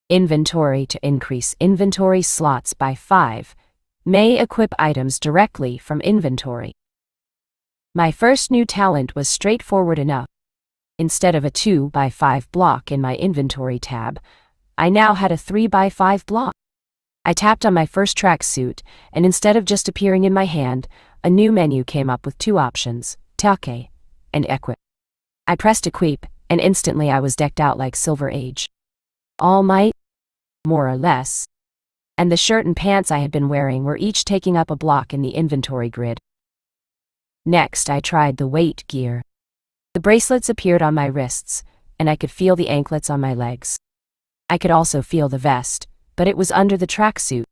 Inventory to increase inventory slots by 5. May equip items directly from inventory. My first new talent was straightforward enough. Instead of a 2x5 block in my inventory tab, I now had a 3x5 block. I tapped on my first tracksuit, and instead of just appearing in my hand, a new menu came up with 2 options, take and equip. I pressed equip, and instantly I was decked out like Silver Age. All might, more or less. And the shirt and pants I had been wearing were each taking up a block in the inventory grid. Next, I tried the weight gear. The bracelets appeared on my wrists, and I could feel the anklets on my legs. I could also feel the vest, but it was under the tracksuit.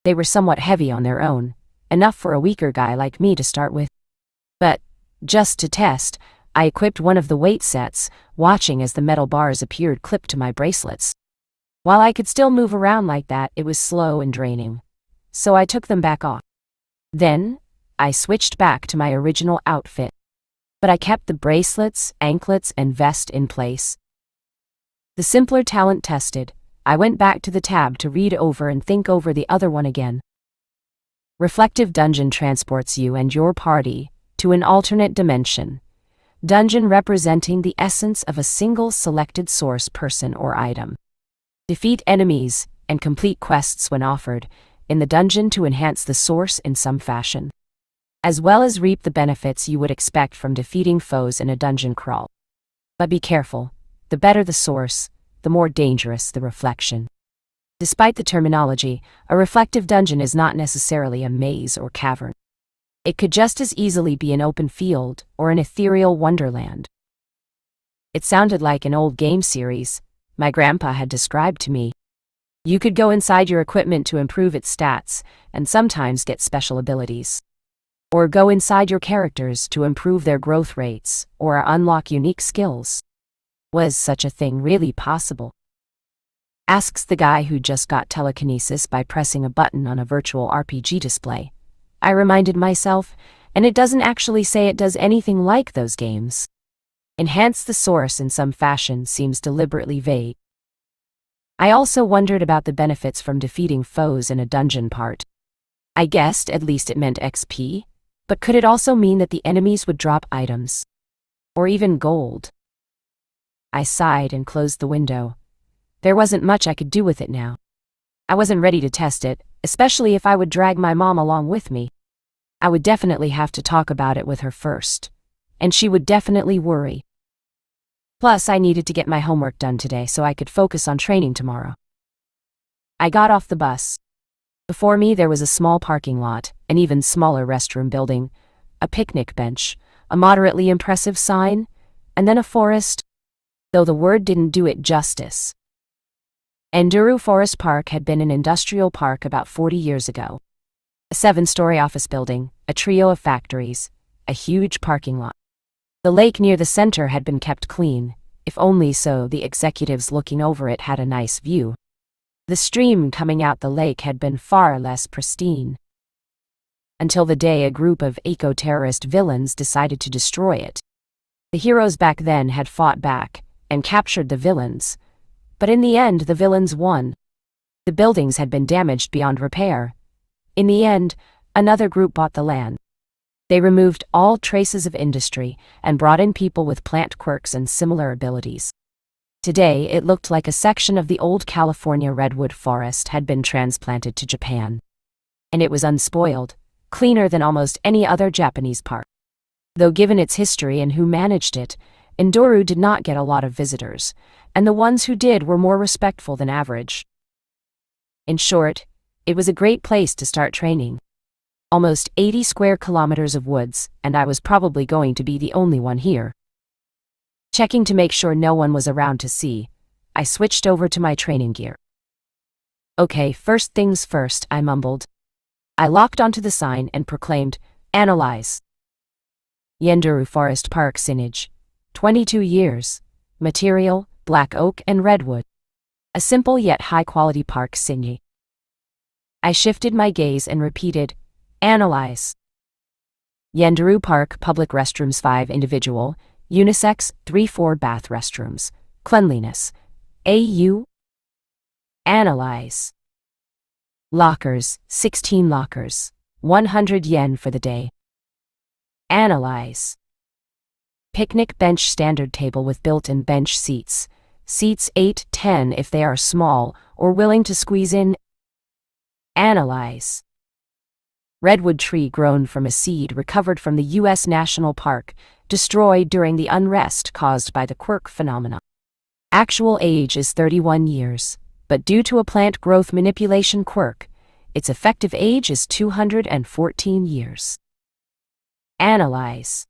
They were somewhat heavy on their own, enough for a weaker guy like me to start with. But, just to test, I equipped one of the weight sets, watching as the metal bars appeared clipped to my bracelets. While I could still move around like that, it was slow and draining. So I took them back off. Then, I switched back to my original outfit. But I kept the bracelets, anklets, and vest in place. The simpler talent tested, I went back to the tab to read over and think over the other one again. Reflective Dungeon transports you and your party to an alternate dimension. Dungeon representing the essence of a single selected source, person, or item. Defeat enemies and complete quests when offered in the dungeon to enhance the source in some fashion, as well as reap the benefits you would expect from defeating foes in a dungeon crawl. But be careful, the better the source, the more dangerous the reflection. Despite the terminology, a reflective dungeon is not necessarily a maze or cavern. It could just as easily be an open field or an ethereal wonderland. It sounded like an old game series my grandpa had described to me. You could go inside your equipment to improve its stats and sometimes get special abilities. Or go inside your characters to improve their growth rates or unlock unique skills. Was such a thing really possible? Asks the guy who just got telekinesis by pressing a button on a virtual RPG display. I reminded myself, and it doesn't actually say it does anything like those games. Enhance the source in some fashion seems deliberately vague. I also wondered about the benefits from defeating foes in a dungeon part. I guessed at least it meant XP, but could it also mean that the enemies would drop items? Or even gold? I sighed and closed the window. There wasn't much I could do with it now. I wasn't ready to test it, especially if I would drag my mom along with me. I would definitely have to talk about it with her first. And she would definitely worry. Plus, I needed to get my homework done today so I could focus on training tomorrow. I got off the bus. Before me there was a small parking lot, an even smaller restroom building, a picnic bench, a moderately impressive sign, and then a forest, though the word didn't do it justice. Enduru Forest Park had been an industrial park about 40 years ago. A 7-story office building, a trio of factories, a huge parking lot. The lake near the center had been kept clean, if only so the executives looking over it had a nice view. The stream coming out the lake had been far less pristine. Until the day a group of eco-terrorist villains decided to destroy it. The heroes back then had fought back and captured the villains, but in the end the villains won. The buildings had been damaged beyond repair. In the end, another group bought the land. They removed all traces of industry and brought in people with plant quirks and similar abilities. Today, it looked like a section of the old California redwood forest had been transplanted to Japan. And it was unspoiled, cleaner than almost any other Japanese park. Though given its history and who managed it, Enduru did not get a lot of visitors, and the ones who did were more respectful than average. In short, it was a great place to start training. Almost 80 square kilometers of woods, and I was probably going to be the only one here. Checking to make sure no one was around to see, I switched over to my training gear. Okay, first things first, I mumbled. I locked onto the sign and proclaimed, Analyze. Enduru Forest Park signage. 22 years. Material, black oak and redwood. A simple yet high-quality park signage. I shifted my gaze and repeated, Analyze. Enduru Park public restrooms 5 individual, unisex 3-4 bath restrooms. Cleanliness. AU. Analyze. Lockers, 16 lockers. 100 yen for the day. Analyze. Picnic bench standard table with built-in bench seats. Seats 8-10 if they are small or willing to squeeze in. Analyze. Redwood tree grown from a seed recovered from the U.S. National Park, destroyed during the unrest caused by the quirk phenomenon. Actual age is 31 years, but due to a plant growth manipulation quirk, its effective age is 214 years. Analyze.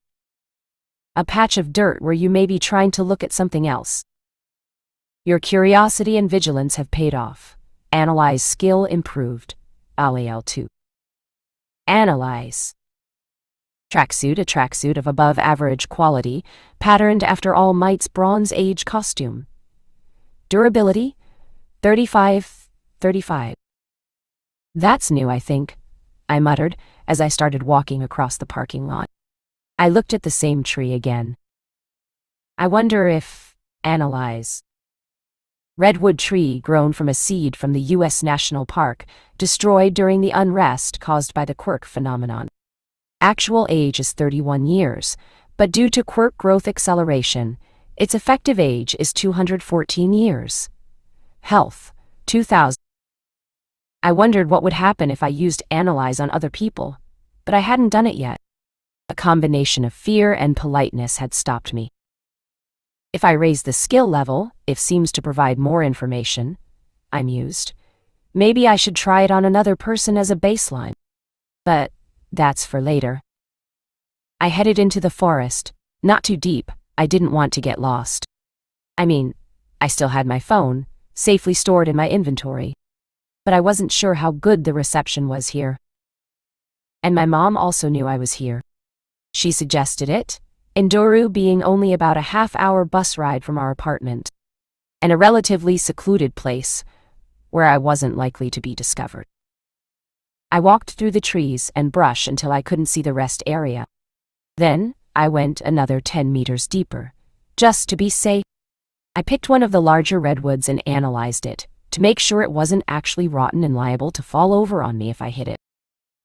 A patch of dirt where you may be trying to look at something else. Your curiosity and vigilance have paid off. Analyze skill improved. AL2. Analyze. Tracksuit, a tracksuit of above average quality, patterned after All Might's Bronze Age costume. Durability, 35. That's new, I think, I muttered as I started walking across the parking lot. I looked at the same tree again. I wonder if... Analyze. Redwood tree grown from a seed from the U.S. National Park, destroyed during the unrest caused by the quirk phenomenon. Actual age is 31 years, but due to quirk growth acceleration, its effective age is 214 years. Health, 2000. I wondered what would happen if I used Analyze on other people, but I hadn't done it yet. A combination of fear and politeness had stopped me. If I raise the skill level, it seems to provide more information, I mused. Maybe I should try it on another person as a baseline. But that's for later. I headed into the forest, not too deep, I didn't want to get lost. I mean, I still had my phone, safely stored in my inventory. But I wasn't sure how good the reception was here. And my mom also knew I was here. She suggested it, Induru being only about a half-hour bus ride from our apartment, and a relatively secluded place where I wasn't likely to be discovered. I walked through the trees and brush until I couldn't see the rest area. Then I went another 10 meters deeper, just to be safe. I picked one of the larger redwoods and analyzed it, to make sure it wasn't actually rotten and liable to fall over on me if I hit it.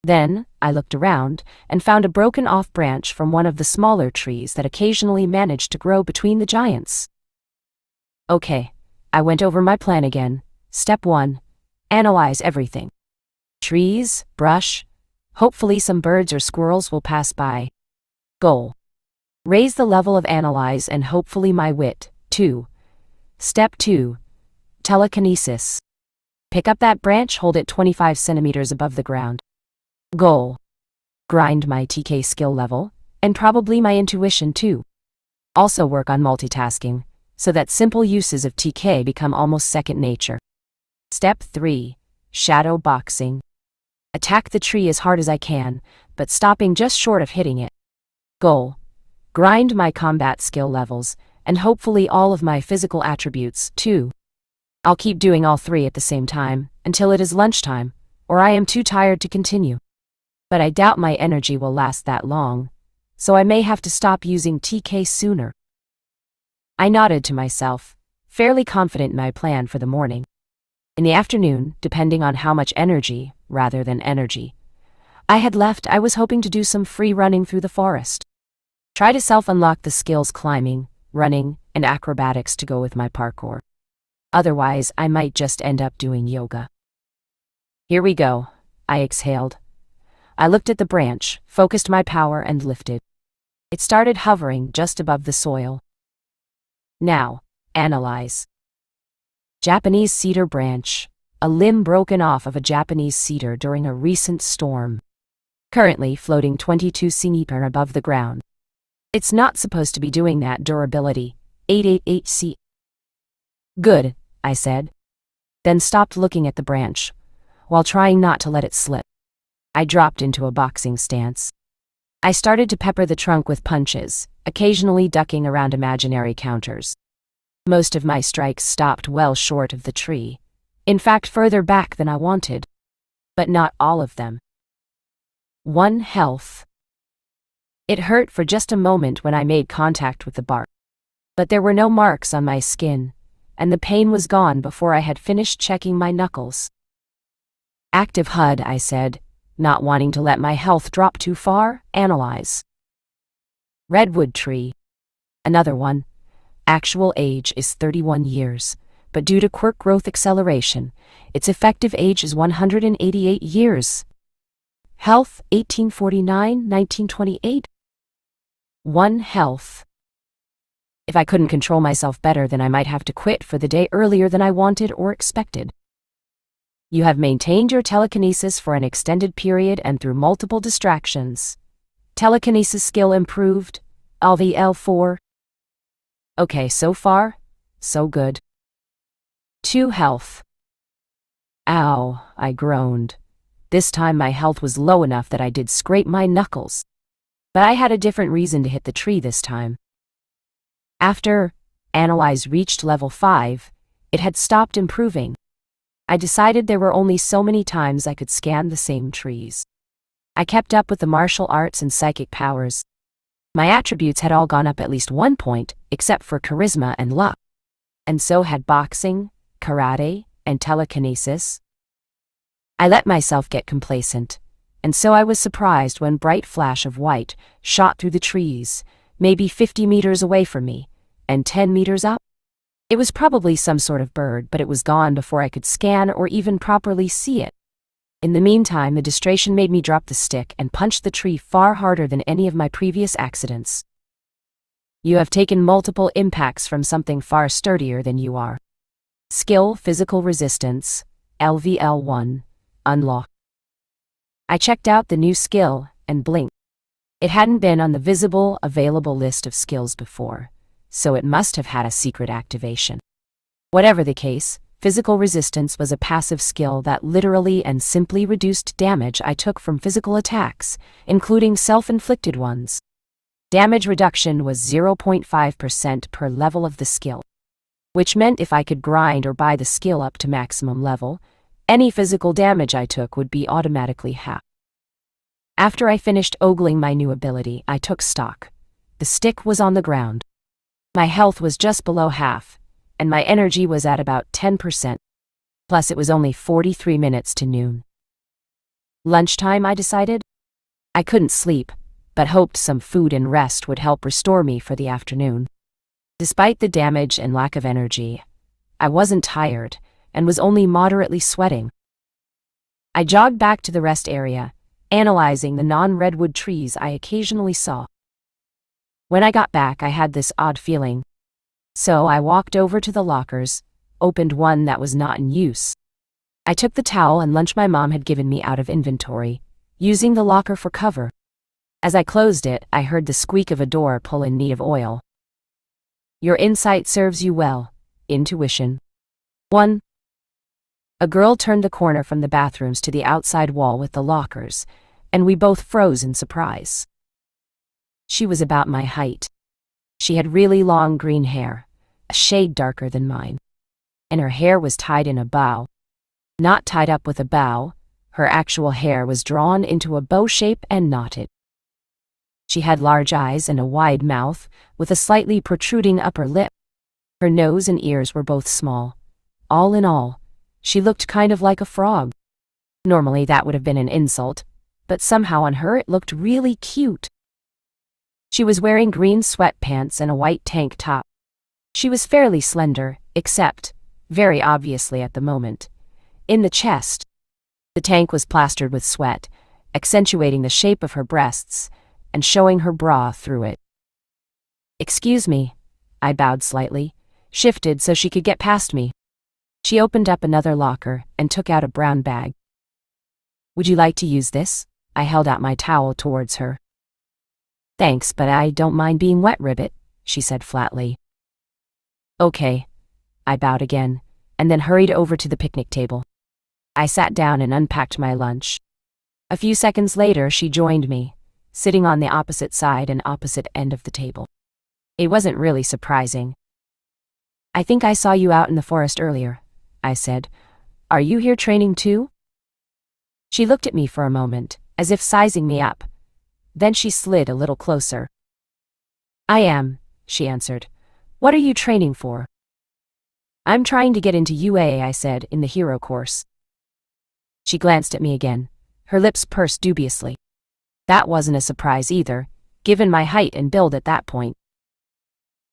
Then I looked around and found a broken-off branch from one of the smaller trees that occasionally managed to grow between the giants. Okay, I went over my plan again. Step 1. Analyze everything. Trees, brush, hopefully some birds or squirrels will pass by. Goal. Raise the level of Analyze and hopefully my wit. 2. Step 2. Telekinesis. Pick up that branch, hold it 25 centimeters above the ground. Goal. Grind my TK skill level, and probably my intuition too. Also work on multitasking, so that simple uses of TK become almost second nature. Step 3. Shadow boxing. Attack the tree as hard as I can, but stopping just short of hitting it. Goal. Grind my combat skill levels, and hopefully all of my physical attributes too. I'll keep doing all 3 at the same time, until it is lunchtime, or I am too tired to continue. But I doubt my energy will last that long, so I may have to stop using TK sooner. I nodded to myself, fairly confident in my plan for the morning. In the afternoon, depending on how much energy, rather than energy, I had left, I was hoping to do some free running through the forest. Try to self-unlock the skills climbing, running, and acrobatics to go with my parkour. Otherwise, I might just end up doing yoga. Here we go, I exhaled. I looked at the branch, focused my power, and lifted. It started hovering just above the soil. Now, analyze. Japanese cedar branch, a limb broken off of a Japanese cedar during a recent storm. Currently floating 22 centimeters above the ground. It's not supposed to be doing that. Durability, 888C. Good, I said. Then stopped looking at the branch, while trying not to let it slip. I dropped into a boxing stance. I started to pepper the trunk with punches, occasionally ducking around imaginary counters. Most of my strikes stopped well short of the tree, in fact further back than I wanted. But not all of them. 1 health. It hurt for just a moment when I made contact with the bark. But there were no marks on my skin, and the pain was gone before I had finished checking my knuckles. Active HUD, I said, not wanting to let my health drop too far. Analyze. Redwood tree. Another one. Actual age is 31 years, but due to quirk growth acceleration, its effective age is 188 years. Health, 1849-1928. 1 health. If I couldn't control myself better, then I might have to quit for the day earlier than I wanted or expected. You have maintained your telekinesis for an extended period and through multiple distractions. Telekinesis skill improved. LVL 4. Okay, so far, so good. 2 health. Ow, I groaned. This time my health was low enough that I did scrape my knuckles. But I had a different reason to hit the tree this time. After Analyze reached level 5, it had stopped improving. I decided there were only so many times I could scan the same trees. I kept up with the martial arts and psychic powers. My attributes had all gone up at least 1 point, except for charisma and luck. And so had boxing, karate, and telekinesis. I let myself get complacent, and so I was surprised when a bright flash of white shot through the trees, maybe 50 meters away from me, and 10 meters up. It was probably some sort of bird, but it was gone before I could scan or even properly see it. In the meantime, the distraction made me drop the stick and punch the tree far harder than any of my previous accidents. You have taken multiple impacts from something far sturdier than you are. Skill Physical Resistance, LVL 1, unlocked. I checked out the new skill and blinked. It hadn't been on the visible, available list of skills before, so it must have had a secret activation. Whatever the case, Physical Resistance was a passive skill that literally and simply reduced damage I took from physical attacks, including self-inflicted ones. Damage reduction was 0.5% per level of the skill, which meant if I could grind or buy the skill up to maximum level, any physical damage I took would be automatically halved. After I finished ogling my new ability, I took stock. The stick was on the ground. My health was just below half, and my energy was at about 10%. Plus, it was only 43 minutes to noon. Lunchtime, I decided. I couldn't sleep, but hoped some food and rest would help restore me for the afternoon. Despite the damage and lack of energy, I wasn't tired and was only moderately sweating. I jogged back to the rest area, analyzing the non-redwood trees I occasionally saw. When I got back, I had this odd feeling. So I walked over to the lockers, opened one that was not in use. I took the towel and lunch my mom had given me out of inventory, using the locker for cover. As I closed it, I heard the squeak of a door pull in need of oil. Your insight serves you well. Intuition. 1. A girl turned the corner from the bathrooms to the outside wall with the lockers, and we both froze in surprise. She was about my height. She had really long green hair, a shade darker than mine, and her hair was tied in a bow. Not tied up with a bow, her actual hair was drawn into a bow shape and knotted. She had large eyes and a wide mouth, with a slightly protruding upper lip. Her nose and ears were both small. All in all, she looked kind of like a frog. Normally that would have been an insult, but somehow on her it looked really cute. She was wearing green sweatpants and a white tank top. She was fairly slender, except, very obviously at the moment, in the chest. The tank was plastered with sweat, accentuating the shape of her breasts and showing her bra through it. Excuse me, I bowed slightly, shifted so she could get past me. She opened up another locker and took out a brown bag. Would you like to use this? I held out my towel towards her. Thanks, but I don't mind being wet, Ribbit, she said flatly. Okay. I bowed again, and then hurried over to the picnic table. I sat down and unpacked my lunch. A few seconds later, she joined me, sitting on the opposite side and opposite end of the table. It wasn't really surprising. I think I saw you out in the forest earlier, I said. Are you here training too? She looked at me for a moment, as if sizing me up. Then she slid a little closer. I am, she answered. What are you training for? I'm trying to get into UA, I said, in the hero course. She glanced at me again, her lips pursed dubiously. That wasn't a surprise either, given my height and build at that point.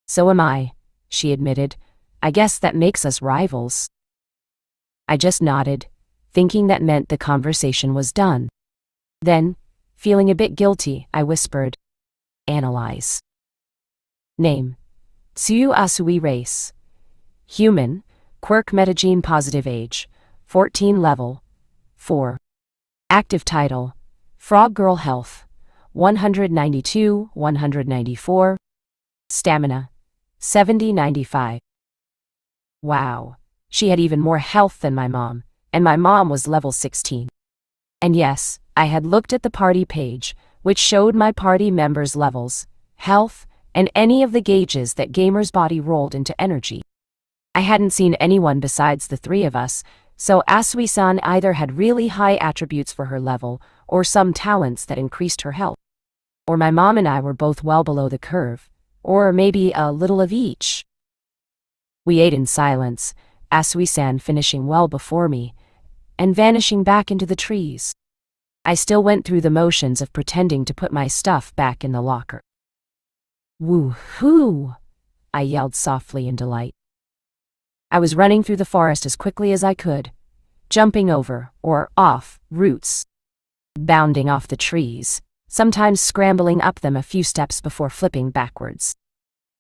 So am I, she admitted. I guess that makes us rivals. I just nodded, thinking that meant the conversation was done. Then, feeling a bit guilty, I whispered, Analyze. Name: Tsuyu Asui, race: human, quirk metagene positive, age: 14, level: 4. Active title: Frog Girl, health: 192, 194. Stamina: 70, 95. Wow, she had even more health than my mom, and my mom was level 16. And yes, I had looked at the party page, which showed my party members' levels, health, and any of the gauges that Gamer's body rolled into energy. I hadn't seen anyone besides the three of us, so Asui-san either had really high attributes for her level, or some talents that increased her health. Or my mom and I were both well below the curve, or maybe a little of each. We ate in silence, Asui-san finishing well before me, and vanishing back into the trees. I still went through the motions of pretending to put my stuff back in the locker. Woo-hoo! I yelled softly in delight. I was running through the forest as quickly as I could, jumping over, or off, roots, bounding off the trees, sometimes scrambling up them a few steps before flipping backwards.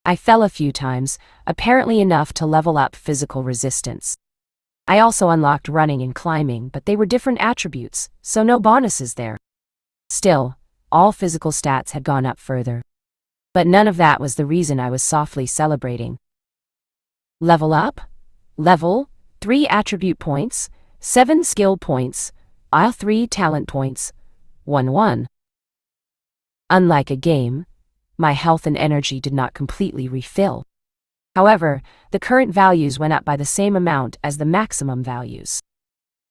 I fell a few times, apparently enough to level up physical resistance. I also unlocked running and climbing, but they were different attributes, so no bonuses there. Still, all physical stats had gone up further. But none of that was the reason I was softly celebrating. Level up? Level, 3 attribute points, 7 skill points, 3 talent points, 1. Unlike a game, my health and energy did not completely refill. However, the current values went up by the same amount as the maximum values.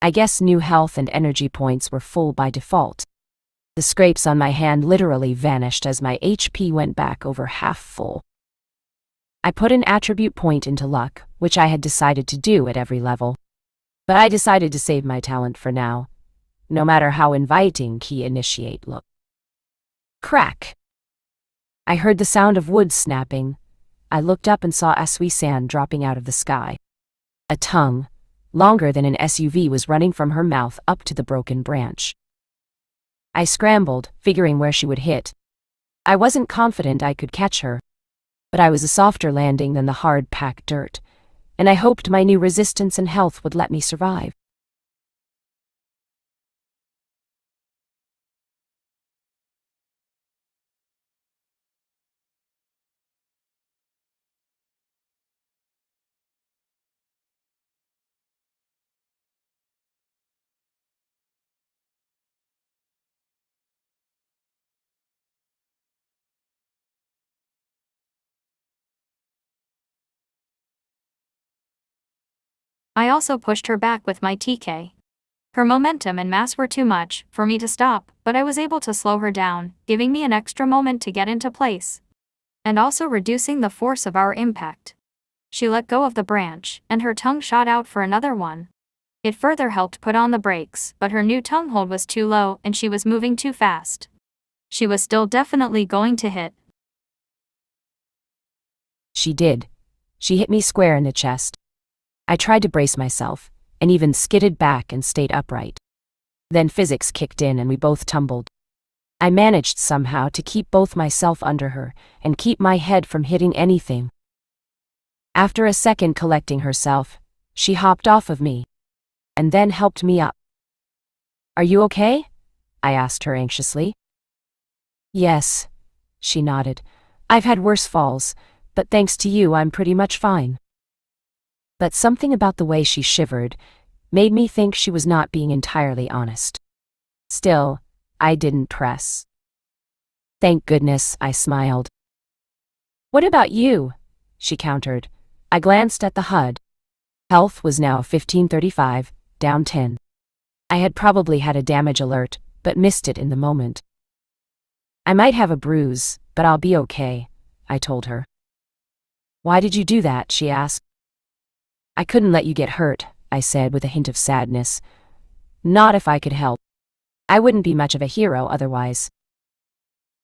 I guess new health and energy points were full by default. The scrapes on my hand literally vanished as my HP went back over half full. I put an attribute point into luck, which I had decided to do at every level. But I decided to save my talent for now, no matter how inviting key initiate looked. Crack! I heard the sound of wood snapping. I looked up and saw Asui-san dropping out of the sky. A tongue, longer than an SUV, was running from her mouth up to the broken branch. I scrambled, figuring where she would hit. I wasn't confident I could catch her, but I was a softer landing than the hard-packed dirt, and I hoped my new resistance and health would let me survive. I also pushed her back with my TK. Her momentum and mass were too much for me to stop, but I was able to slow her down, giving me an extra moment to get into place, and also reducing the force of our impact. She let go of the branch, and her tongue shot out for another one. It further helped put on the brakes, but her new tongue hold was too low and she was moving too fast. She was still definitely going to hit. She did. She hit me square in the chest. I tried to brace myself, and even skidded back and stayed upright. Then physics kicked in and we both tumbled. I managed somehow to keep both myself under her and keep my head from hitting anything. After a second collecting herself, she hopped off of me, and then helped me up. "Are you okay?" I asked her anxiously. "Yes," she nodded. "I've had worse falls, but thanks to you I'm pretty much fine." But something about the way she shivered made me think she was not being entirely honest. Still, I didn't press. "Thank goodness," I smiled. "What about you?" she countered. I glanced at the HUD. Health was now 1535, down 10. I had probably had a damage alert, but missed it in the moment. "I might have a bruise, but I'll be okay," I told her. "Why did you do that?" she asked. I couldn't let you get hurt, I said with a hint of sadness. Not if I could help. I wouldn't be much of a hero otherwise.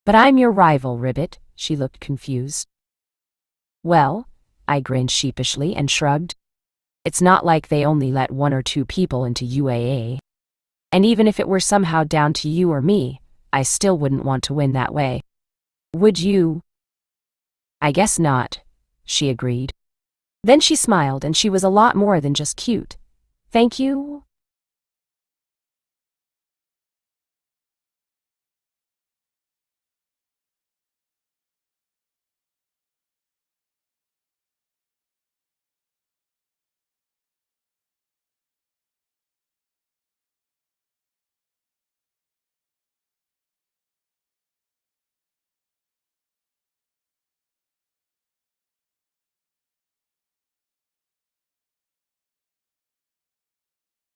But I'm your rival, Ribbit, she looked confused. Well, I grinned sheepishly and shrugged. It's not like they only let 1 or 2 people into UAA. And even if it were somehow down to you or me, I still wouldn't want to win that way. Would you? I guess not, she agreed. Then she smiled, and she was a lot more than just cute. Thank you.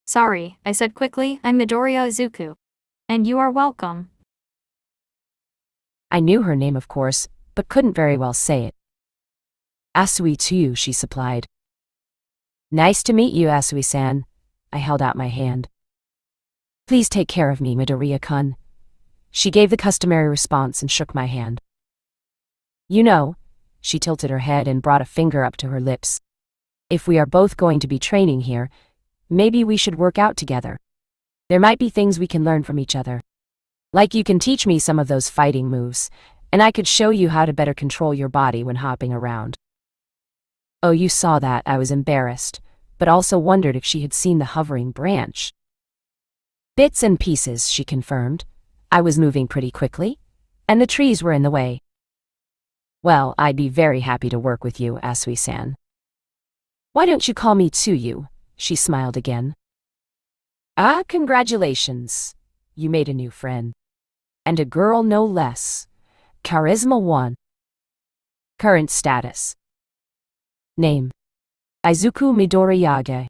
Sorry, I said quickly, I'm Midoriya Izuku. And you are welcome. I knew her name, of course, but couldn't very well say it. Asui too, she supplied. Nice to meet you, Asui-san. I held out my hand. Please take care of me, Midoriya-kun. She gave the customary response and shook my hand. You know, she tilted her head and brought a finger up to her lips. If we are both going to be training here, maybe we should work out together. There might be things we can learn from each other. Like you can teach me some of those fighting moves, and I could show you how to better control your body when hopping around. Oh, you saw that, I was embarrassed, but also wondered if she had seen the hovering branch. Bits and pieces, she confirmed. I was moving pretty quickly, and the trees were in the way. Well, I'd be very happy to work with you, Asui-san. Why don't you call me Tsuyu? She smiled again. Ah, congratulations. You made a new friend. And a girl no less. Charisma 1. Current status. Name: Izuku Midoriyage.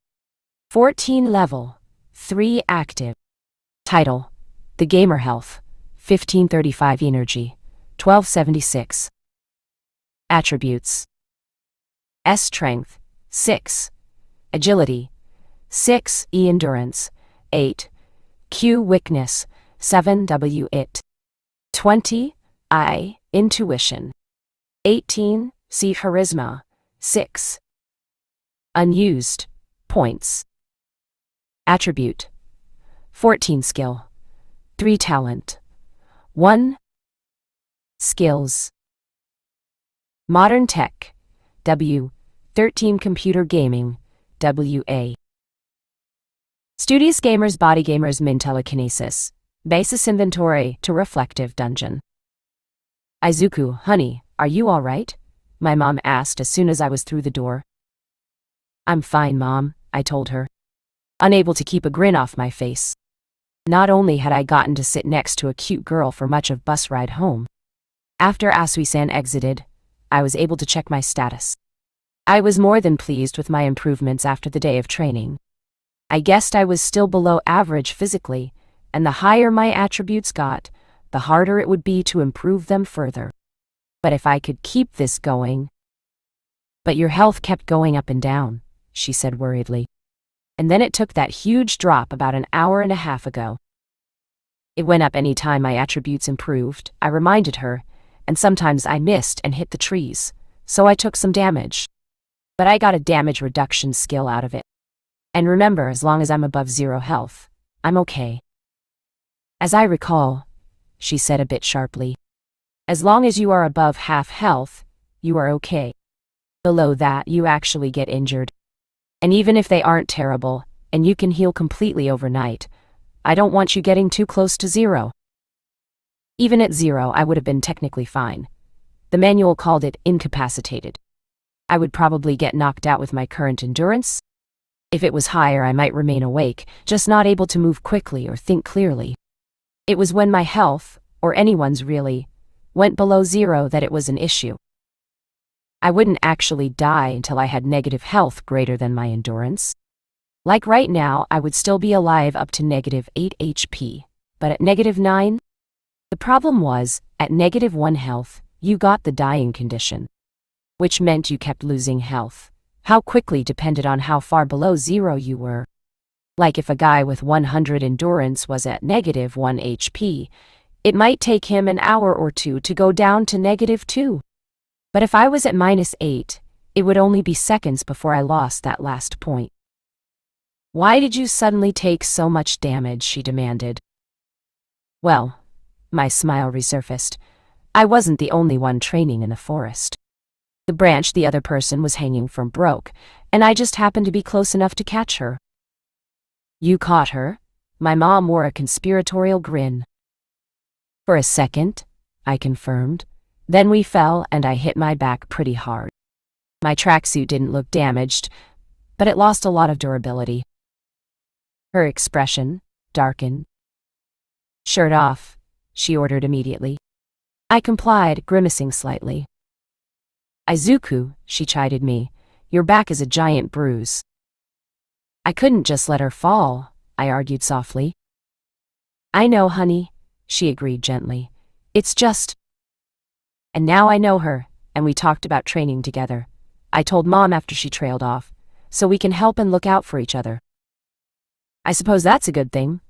14 level. 3 active. Title: The Gamer Health. 1535 Energy. 1276. Attributes: S Strength, 6. Agility, 6. E Endurance, 8. Q Weakness, 7. W It. 20. I Intuition. 18. C Charisma, 6. Unused points. Attribute: 14 Skill, 3 Talent, 1. Skills: Modern Tech, W. 13 Computer Gaming, WA. Studious Gamers Body Gamers Min Telekinesis, Basis Inventory to Reflective Dungeon. Izuku, honey, are you all right? My mom asked as soon as I was through the door. I'm fine, Mom, I told her, unable to keep a grin off my face. Not only had I gotten to sit next to a cute girl for much of bus ride home. After Asui-san exited, I was able to check my status. I was more than pleased with my improvements after the day of training. I guessed I was still below average physically, and the higher my attributes got, the harder it would be to improve them further. But if I could keep this going... But your health kept going up and down, she said worriedly. And then it took that huge drop about an hour and a half ago. It went up any time my attributes improved, I reminded her, and sometimes I missed and hit the trees, so I took some damage. But I got a damage reduction skill out of it. And remember, as long as I'm above 0 health, I'm okay. As I recall, she said a bit sharply, as long as you are above half health, you are okay. Below that, you actually get injured. And even if they aren't terrible, and you can heal completely overnight, I don't want you getting too close to 0. Even at 0, I would have been technically fine. The manual called it incapacitated. I would probably get knocked out with my current endurance. If it was higher, I might remain awake, just not able to move quickly or think clearly. It was when my health, or anyone's really, went below 0 that it was an issue. I wouldn't actually die until I had negative health greater than my endurance. Like right now, I would still be alive up to -8 HP, but at -9? The problem was, at -1 health, you got the dying condition. Which meant you kept losing health. How quickly depended on how far below zero you were. Like if a guy with 100 endurance was at -1 HP, it might take him an hour or two to go down to -2. But if I was at -8, it would only be seconds before I lost that last point. Why did you suddenly take so much damage? She demanded. Well, my smile resurfaced. I wasn't the only one training in the forest. The branch the other person was hanging from broke, and I just happened to be close enough to catch her. You caught her? My mom wore a conspiratorial grin. For a second, I confirmed. Then we fell and I hit my back pretty hard. My tracksuit didn't look damaged, but it lost a lot of durability. Her expression darkened. Shirt off, she ordered immediately. I complied, grimacing slightly. Izuku, she chided me, your back is a giant bruise. I couldn't just let her fall, I argued softly. I know, honey, she agreed gently. It's just... And now I know her, and we talked about training together. I told Mom after she trailed off, so we can help and look out for each other. I suppose that's a good thing,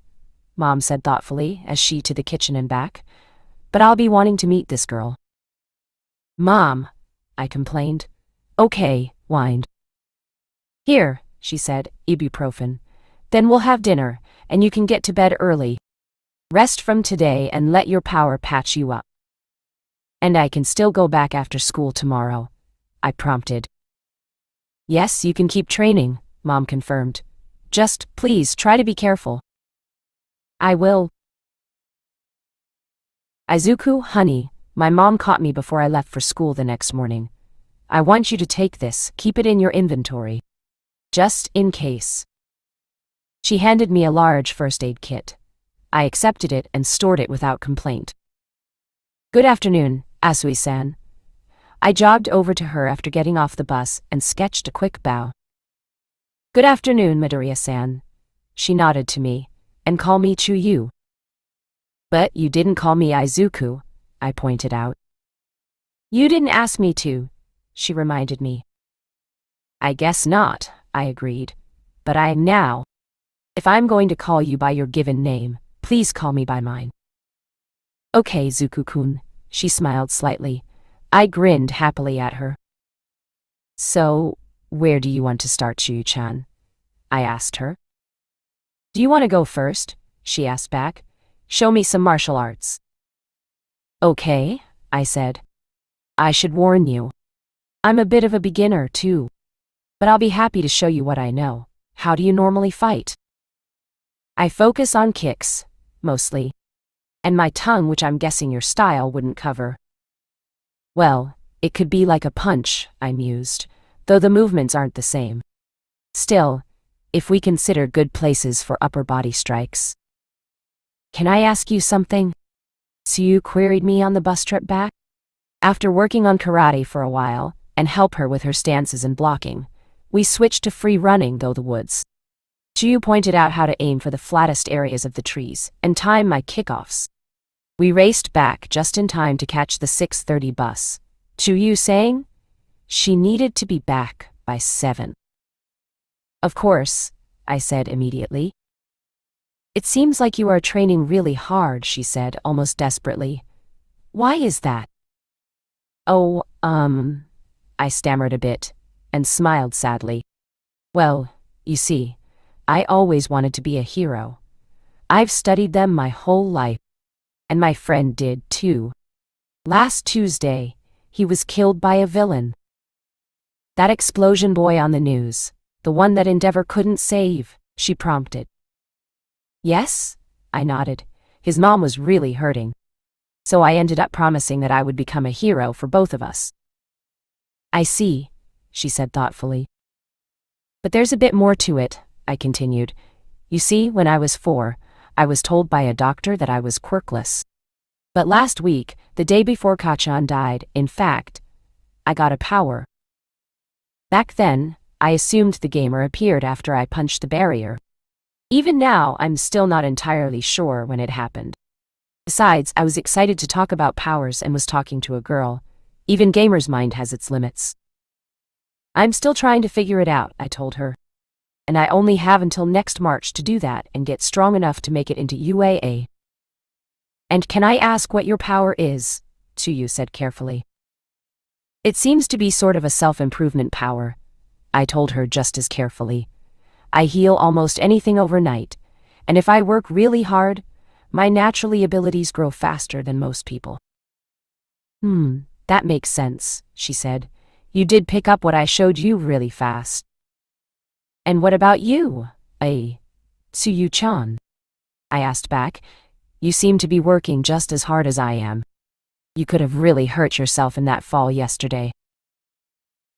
Mom said thoughtfully as she to the kitchen and back. But I'll be wanting to meet this girl. Mom, I complained. Okay, whined. Here, she said, ibuprofen. Then we'll have dinner, and you can get to bed early. Rest from today and let your power patch you up. And I can still go back after school tomorrow, I prompted. Yes, you can keep training, Mom confirmed. Just, please, try to be careful. I will. Izuku, honey, my mom caught me before I left for school the next morning. I want you to take this, keep it in your inventory. Just in case. She handed me a large first aid kit. I accepted it and stored it without complaint. Good afternoon, Asui-san. I jogged over to her after getting off the bus and sketched a quick bow. Good afternoon, Midoriya-san. She nodded to me, and call me Chuyu. But you didn't call me Izuku, I pointed out. You didn't ask me to, she reminded me. I guess not, I agreed. But I am now. If I'm going to call you by your given name, please call me by mine. Okay, Zuku-kun, she smiled slightly. I grinned happily at her. So, where do you want to start, Chuyu-chan? I asked her. Do you want to go first? She asked back. Show me some martial arts. Okay, I said. I should warn you. I'm a bit of a beginner, too. But I'll be happy to show you what I know. How do you normally fight? I focus on kicks, mostly. And my tongue, which I'm guessing your style wouldn't cover. Well, it could be like a punch, I mused, though the movements aren't the same. Still, if we consider good places for upper body strikes. Can I ask you something? Tsuyu queried me on the bus trip back. After working on karate for a while, and help her with her stances and blocking, we switched to free running through the woods. Tsuyu pointed out how to aim for the flattest areas of the trees, and time my kickoffs. We raced back just in time to catch the 6:30 bus. Tsuyu saying she needed to be back by 7. Of course, I said immediately. It seems like you are training really hard, she said, almost desperately. Why is that? Oh, I stammered a bit, and smiled sadly. Well, you see, I always wanted to be a hero. I've studied them my whole life. And my friend did, too. Last Tuesday, he was killed by a villain. That explosion boy on the news, the one that Endeavor couldn't save, she prompted. Yes, I nodded. His mom was really hurting. So I ended up promising that I would become a hero for both of us. I see, she said thoughtfully. But there's a bit more to it, I continued. You see, when I was 4, I was told by a doctor that I was quirkless. But last week, the day before Kachan died, in fact, I got a power. Back then, I assumed the gamer appeared after I punched the barrier. Even now, I'm still not entirely sure when it happened. Besides, I was excited to talk about powers and was talking to a girl. Even gamer's mind has its limits. I'm still trying to figure it out, I told her. And I only have until next March to do that and get strong enough to make it into UAA. And can I ask what your power is? Tsuyu said carefully. It seems to be sort of a self-improvement power, I told her just as carefully. I heal almost anything overnight, and if I work really hard, my naturally abilities grow faster than most people. That makes sense, she said. You did pick up what I showed you really fast. And what about you, Tsuyu-chan? I asked back. You seem to be working just as hard as I am. You could have really hurt yourself in that fall yesterday.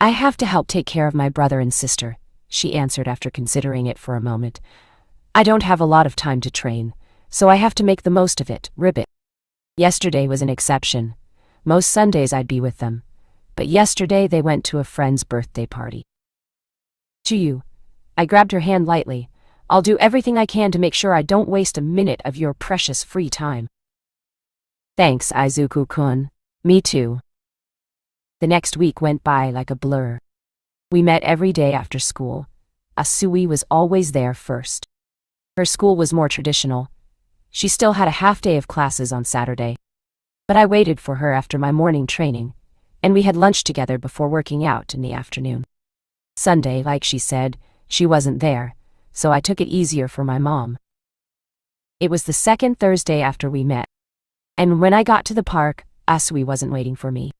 I have to help take care of my brother and sister, she answered after considering it for a moment. I don't have a lot of time to train, so I have to make the most of it, ribbit. Yesterday was an exception. Most Sundays I'd be with them, but yesterday they went to a friend's birthday party. Tsuyu, I grabbed her hand lightly. I'll do everything I can to make sure I don't waste a minute of your precious free time. Thanks, Izuku-kun. Me too. The next week went by like a blur. We met every day after school. Asui was always there first. Her school was more traditional. She still had a half day of classes on Saturday. But I waited for her after my morning training, and we had lunch together before working out in the afternoon. Sunday, like she said, she wasn't there, so I took it easier for my mom. It was the second Thursday after we met, and when I got to the park, Asui wasn't waiting for me.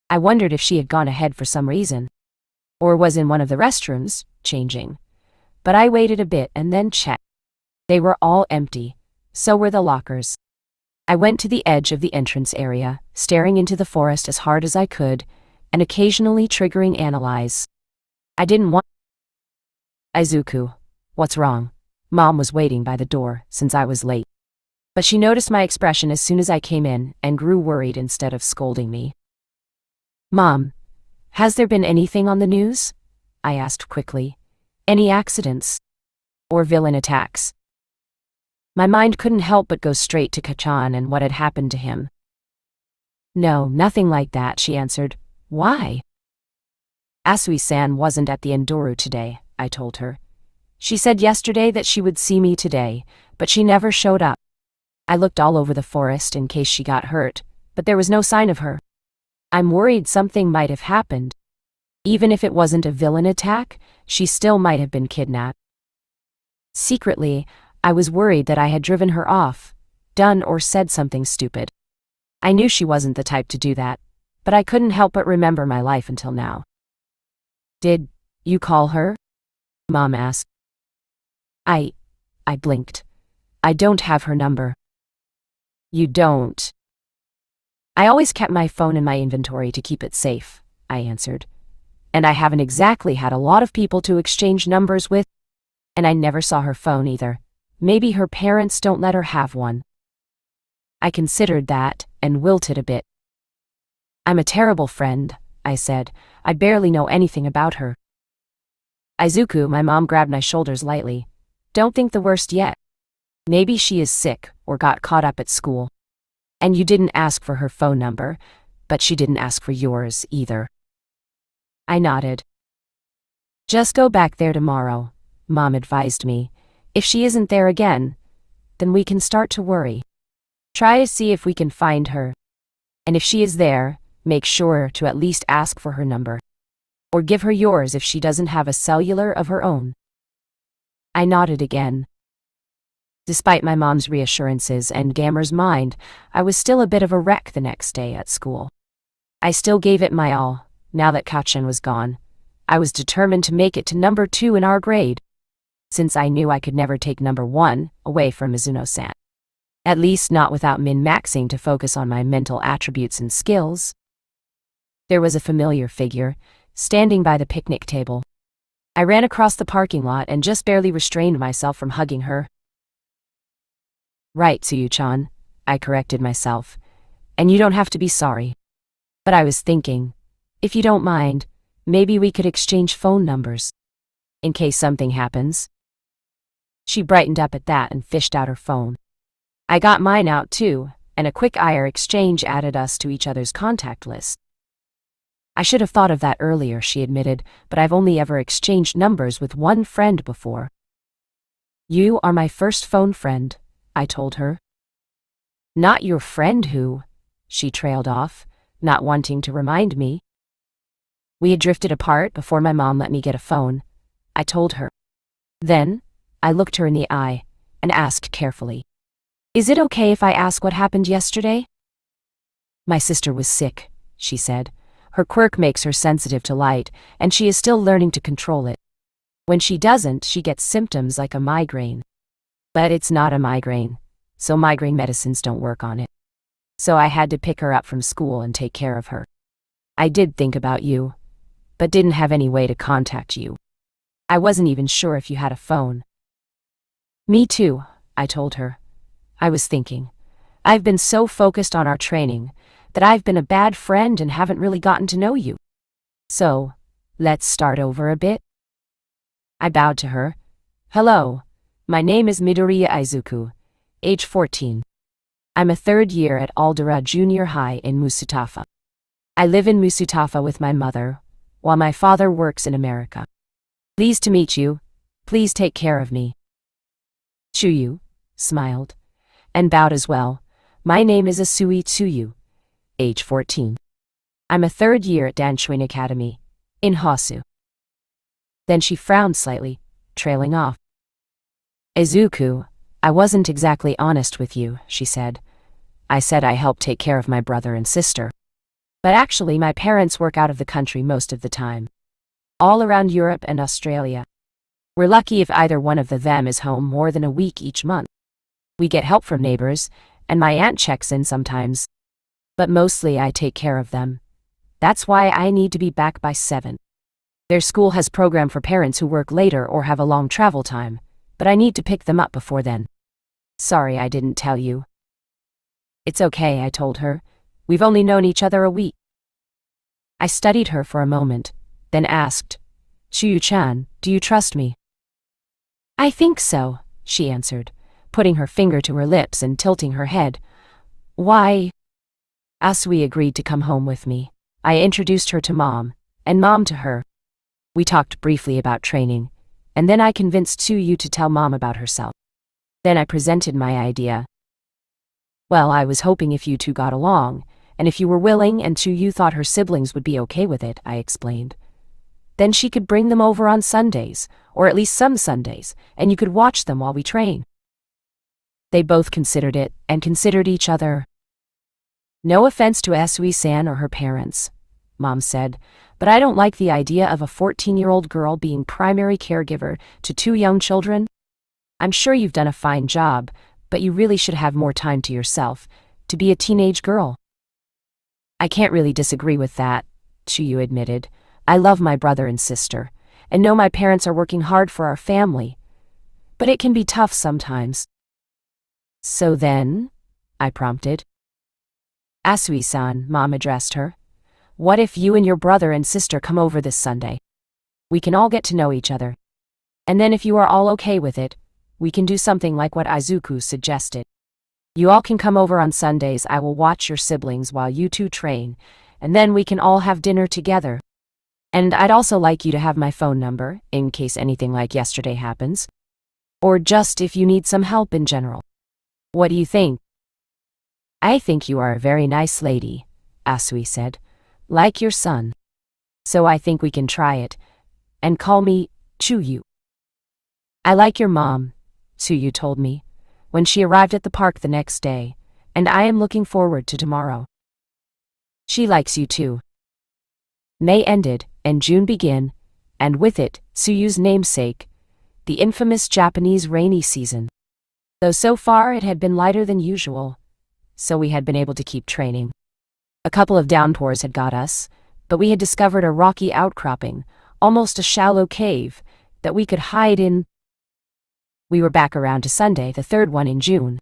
I wondered if she had gone ahead for some reason, or was in one of the restrooms, changing. But I waited a bit and then checked. They were all empty, so were the lockers. I went to the edge of the entrance area, staring into the forest as hard as I could, and occasionally triggering analyze. I didn't want... Izuku, what's wrong? Mom was waiting by the door, since I was late. But she noticed my expression as soon as I came in, and grew worried instead of scolding me. Mom, has there been anything on the news? I asked quickly. Any accidents? Or villain attacks? My mind couldn't help but go straight to Kachan and what had happened to him. No, nothing like that, she answered. Why? Asui-san wasn't at the Endoru today, I told her. She said yesterday that she would see me today, but she never showed up. I looked all over the forest in case she got hurt, but there was no sign of her. I'm worried something might have happened. Even if it wasn't a villain attack, she still might have been kidnapped. Secretly, I was worried that I had driven her off, done or said something stupid. I knew she wasn't the type to do that, but I couldn't help but remember my life until now. Did you call her? Mom asked. I blinked. I don't have her number. You don't? I always kept my phone in my inventory to keep it safe, I answered. And I haven't exactly had a lot of people to exchange numbers with, and I never saw her phone either. Maybe her parents don't let her have one. I considered that, and wilted a bit. I'm a terrible friend, I said. I barely know anything about her. Izuku, my mom grabbed my shoulders lightly. Don't think the worst yet. Maybe she is sick, or got caught up at school. And you didn't ask for her phone number, but she didn't ask for yours either. I nodded. Just go back there tomorrow, Mom advised me. If she isn't there again, then we can start to worry. Try to see if we can find her. And if she is there, make sure to at least ask for her number. Or give her yours if she doesn't have a cellular of her own. I nodded again. Despite my mom's reassurances and Gammer's mind, I was still a bit of a wreck the next day at school. I still gave it my all, now that Kachan was gone. I was determined to make it to number 2 in our grade, since I knew I could never take number 1 away from Mizuno-san. At least not without min-maxing to focus on my mental attributes and skills. There was a familiar figure, standing by the picnic table. I ran across the parking lot and just barely restrained myself from hugging her. Right, Tsuyu-chan, I corrected myself. And you don't have to be sorry. But I was thinking, if you don't mind, maybe we could exchange phone numbers. In case something happens. She brightened up at that and fished out her phone. I got mine out too, and a quick IR exchange added us to each other's contact list. I should have thought of that earlier, she admitted, but I've only ever exchanged numbers with one friend before. You are my first phone friend, I told her. Not your friend who, she trailed off, not wanting to remind me. We had drifted apart before my mom let me get a phone, I told her. Then, I looked her in the eye and asked carefully, Is it okay if I ask what happened yesterday? My sister was sick, she said. Her quirk makes her sensitive to light, and she is still learning to control it. When she doesn't, she gets symptoms like a migraine. But it's not a migraine, so migraine medicines don't work on it. So I had to pick her up from school and take care of her. I did think about you, but didn't have any way to contact you. I wasn't even sure if you had a phone. Me too, I told her. I was thinking. I've been so focused on our training that I've been a bad friend and haven't really gotten to know you. So, let's start over a bit. I bowed to her. Hello, my name is Midoriya Izuku, age 14. I'm a third year at Aldera Junior High in Musutafa. I live in Musutafa with my mother, while my father works in America. Pleased to meet you. Please take care of me. Chuyu smiled and bowed as well. My name is Asui Tsuyu, age 14. I'm a third year at Danshuin Academy, in Hosu. Then she frowned slightly, trailing off. Izuku, I wasn't exactly honest with you, she said. I said I help take care of my brother and sister. But actually my parents work out of the country most of the time. All around Europe and Australia. We're lucky if either one of them is home more than a week each month. We get help from neighbors, and my aunt checks in sometimes. But mostly I take care of them. That's why I need to be back by 7. Their school has program for parents who work later or have a long travel time, but I need to pick them up before then. Sorry I didn't tell you. It's okay, I told her. We've only known each other a week. I studied her for a moment, then asked, Chuyu-chan, do you trust me? I think so, she answered, putting her finger to her lips and tilting her head. Why? Asui agreed to come home with me. I introduced her to Mom, and Mom to her. We talked briefly about training, and then I convinced Tsuyu to tell Mom about herself. Then I presented my idea. Well, I was hoping if you two got along, and if you were willing and Tsuyu thought her siblings would be okay with it, I explained. Then she could bring them over on Sundays, or at least some Sundays, and you could watch them while we train. They both considered it, and considered each other. No offense to Asui-san or her parents, Mom said, but I don't like the idea of a 14-year-old girl being primary caregiver to 2 young children. I'm sure you've done a fine job, but you really should have more time to yourself, to be a teenage girl. I can't really disagree with that, Chuyu admitted. I love my brother and sister, and know my parents are working hard for our family. But it can be tough sometimes. So then, I prompted. Asui-san, Mom addressed her. What if you and your brother and sister come over this Sunday? We can all get to know each other. And then if you are all okay with it, we can do something like what Izuku suggested. You all can come over on Sundays, I will watch your siblings while you two train, and then we can all have dinner together. And I'd also like you to have my phone number, in case anything like yesterday happens. Or just if you need some help in general. What do you think? I think you are a very nice lady, Asui said. Like your son. So I think we can try it. And call me Chuyu. I like your mom, Tsuyu told me, when she arrived at the park the next day, and I am looking forward to tomorrow. She likes you too. May ended, and June began, and with it, Tsuyu's namesake, the infamous Japanese rainy season. Though so far it had been lighter than usual, so we had been able to keep training. A couple of downpours had got us, but we had discovered a rocky outcropping, almost a shallow cave, that we could hide in. We were back around to Sunday, the 3rd one in June.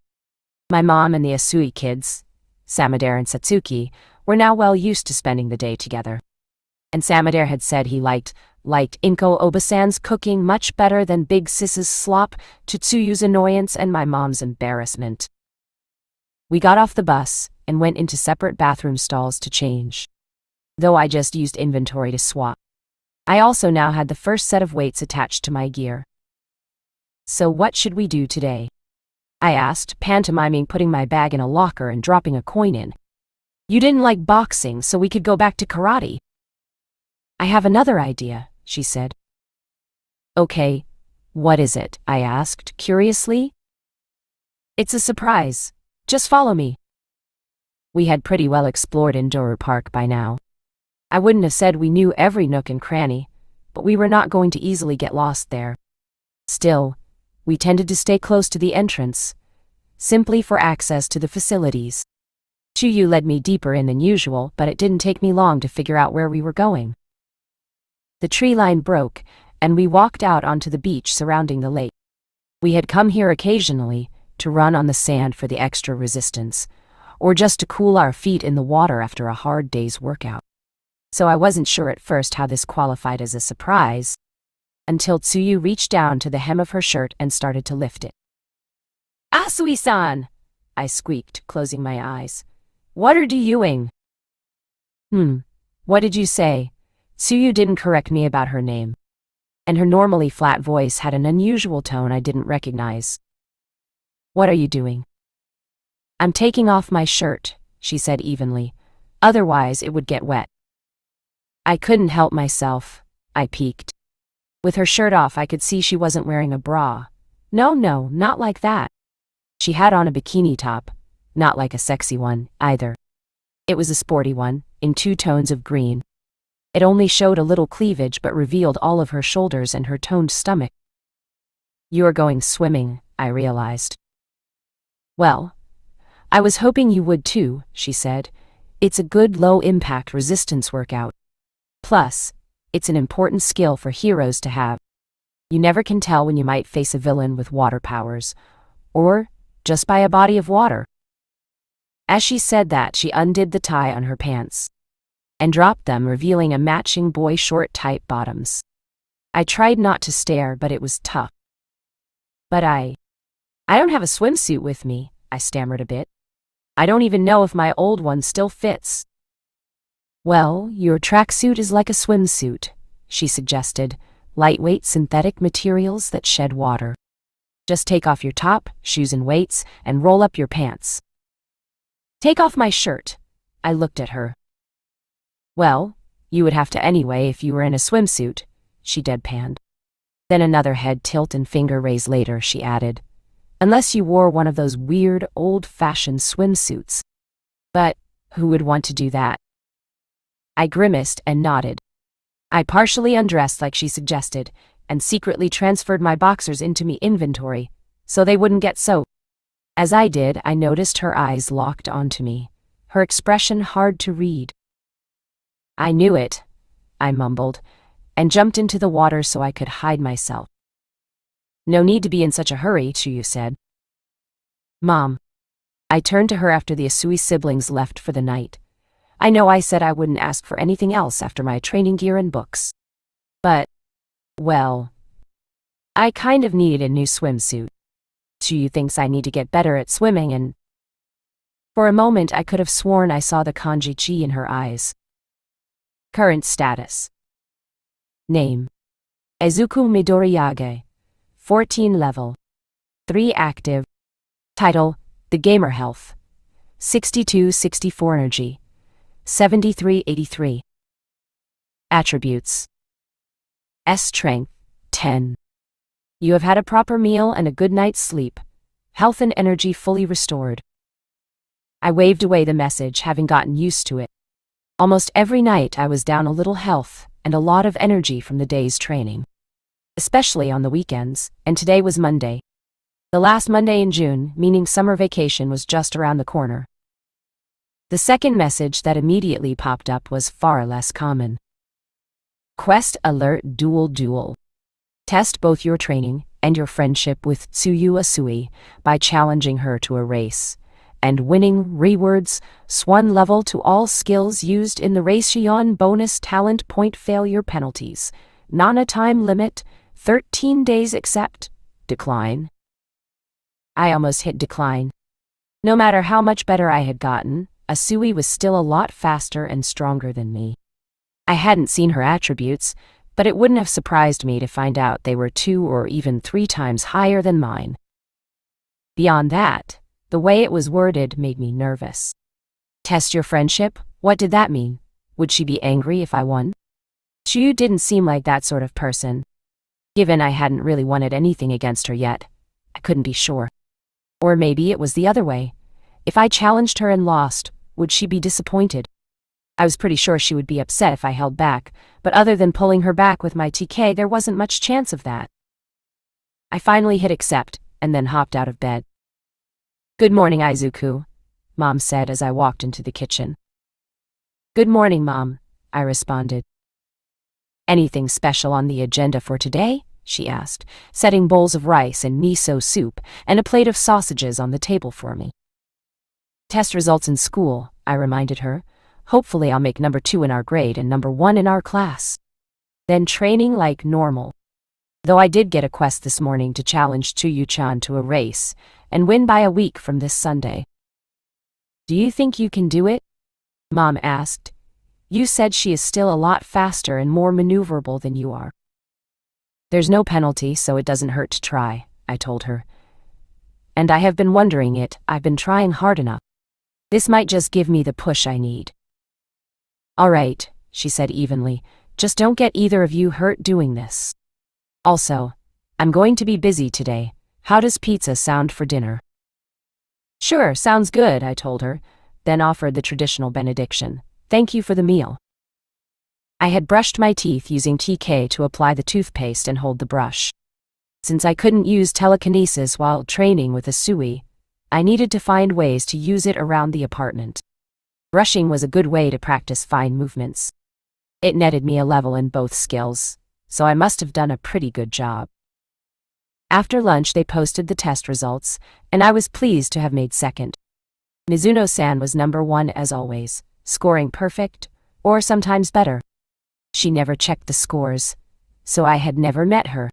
My mom and the Asui kids, Samadare and Satsuki, were now well used to spending the day together. And Samadare had said he liked Inko Obasan's cooking much better than Big Sis's slop, to Tsuyu's annoyance and my mom's embarrassment. We got off the bus and went into separate bathroom stalls to change. though I just used inventory to swap. I also now had the first set of weights attached to my gear. So what should we do today? I asked, pantomiming putting my bag in a locker and dropping a coin in. You didn't like boxing, so we could go back to karate. I have another idea, she said. Okay, what is it? I asked, curiously. It's a surprise. Just follow me. We had pretty well explored Indoor Park by now. I wouldn't have said we knew every nook and cranny, but we were not going to easily get lost there. Still, we tended to stay close to the entrance, simply for access to the facilities. Chuyu led me deeper in than usual, but it didn't take me long to figure out where we were going. The tree line broke, and we walked out onto the beach surrounding the lake. We had come here occasionally to run on the sand for the extra resistance, or just to cool our feet in the water after a hard day's workout. So I wasn't sure at first how this qualified as a surprise, until Tsuyu reached down to the hem of her shirt and started to lift it. Asui-san! I squeaked, closing my eyes. What are you doing? What did you say? Tsuyu didn't correct me about her name, and her normally flat voice had an unusual tone I didn't recognize. What are you doing? I'm taking off my shirt, she said evenly. Otherwise it would get wet. I couldn't help myself, I peeked. With her shirt off, I could see she wasn't wearing a bra. No, not like that. She had on a bikini top, not like a sexy one, either. It was a sporty one, in 2 tones of green. It only showed a little cleavage but revealed all of her shoulders and her toned stomach. You're going swimming, I realized. Well, I was hoping you would too, she said. It's a good low-impact resistance workout. Plus, it's an important skill for heroes to have. You never can tell when you might face a villain with water powers, or just by a body of water. As she said that, she undid the tie on her pants and dropped them, revealing a matching boy short tight bottoms. I tried not to stare, but it was tough. But I don't have a swimsuit with me, I stammered a bit. I don't even know if my old one still fits. Well, your tracksuit is like a swimsuit, she suggested, lightweight synthetic materials that shed water. Just take off your top, shoes and weights, and roll up your pants. Take off my shirt. I looked at her. Well, you would have to anyway if you were in a swimsuit, she deadpanned. Then another head tilt and finger raise later, she added. Unless you wore one of those weird, old-fashioned swimsuits. But who would want to do that? I grimaced and nodded. I partially undressed like she suggested, and secretly transferred my boxers into me inventory, so they wouldn't get soaked. As I did, I noticed her eyes locked onto me, her expression hard to read. I knew it, I mumbled, and jumped into the water so I could hide myself. No need to be in such a hurry, Chuyu said. Mom. I turned to her after the Asui siblings left for the night. I know I said I wouldn't ask for anything else after my training gear and books. But, well, I kind of need a new swimsuit. Chuyu thinks I need to get better at swimming and... For a moment I could have sworn I saw the kanji chi in her eyes. Current status. Name. Ezuku Midoriyage. 14 level. 3 active. Title, The Gamer Health. 62-64 energy. 73-83. Attributes. S strength, 10. You have had a proper meal and a good night's sleep. Health and energy fully restored. I waved away the message, having gotten used to it. Almost every night I was down a little health and a lot of energy from the day's training. Especially on the weekends, and today was Monday. The last Monday in June, meaning summer vacation was just around the corner. The second message that immediately popped up was far less common. Quest alert duel. Test both your training and your friendship with Tsuyu Asui by challenging her to a race, and winning rewards swan level to all skills used in the race. Bonus talent point failure penalties. Nana time limit, 13 days except decline. I almost hit decline. No matter how much better I had gotten, Asui was still a lot faster and stronger than me. I hadn't seen her attributes, but it wouldn't have surprised me to find out they were 2 or even 3 times higher than mine. Beyond that, the way it was worded made me nervous. Test your friendship? What did that mean? Would she be angry if I won? Chu didn't seem like that sort of person. Given I hadn't really wanted anything against her yet, I couldn't be sure. Or maybe it was the other way. If I challenged her and lost, would she be disappointed? I was pretty sure she would be upset if I held back, but other than pulling her back with my TK, there wasn't much chance of that. I finally hit accept, and then hopped out of bed. "Good morning, Izuku," Mom said as I walked into the kitchen. "Good morning, Mom," I responded. "Anything special on the agenda for today?" she asked, setting bowls of rice and miso soup and a plate of sausages on the table for me. "Test results in school," I reminded her. "Hopefully I'll make number 2 in our grade and number 1 in our class. Then training like normal. Though I did get a quest this morning to challenge Chuyu-chan to a race and win by a week from this Sunday." "Do you think you can do it?" Mom asked. "You said she is still a lot faster and more maneuverable than you are." "There's no penalty, so it doesn't hurt to try," I told her. "And I have been wondering it. I've been trying hard enough. This might just give me the push I need." "All right," she said evenly. "Just don't get either of you hurt doing this. Also, I'm going to be busy today. How does pizza sound for dinner?" "Sure, sounds good," I told her, then offered the traditional benediction. "Thank you for the meal." I had brushed my teeth using TK to apply the toothpaste and hold the brush. Since I couldn't use telekinesis while training with a Sui, I needed to find ways to use it around the apartment. Brushing was a good way to practice fine movements. It netted me a level in both skills, so I must have done a pretty good job. After lunch they posted the test results, and I was pleased to have made second. Mizuno-san was number 1 as always, scoring perfect, or sometimes better. She never checked the scores, so I had never met her.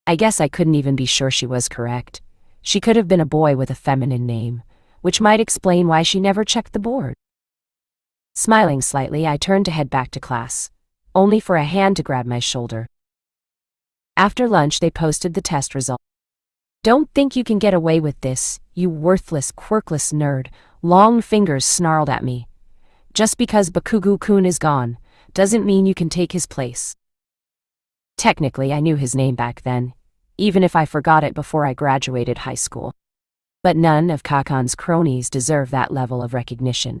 I guess I couldn't even be sure she was correct. She could have been a boy with a feminine name, which might explain why she never checked the board. Smiling slightly, I turned to head back to class, only for a hand to grab my shoulder. After lunch they posted the test result. "Don't think you can get away with this, you worthless, quirkless nerd," Long Fingers snarled at me. "Just because Bakugu-kun is gone, doesn't mean you can take his place." Technically, I knew his name back then, even if I forgot it before I graduated high school. But none of Kakan's cronies deserve that level of recognition.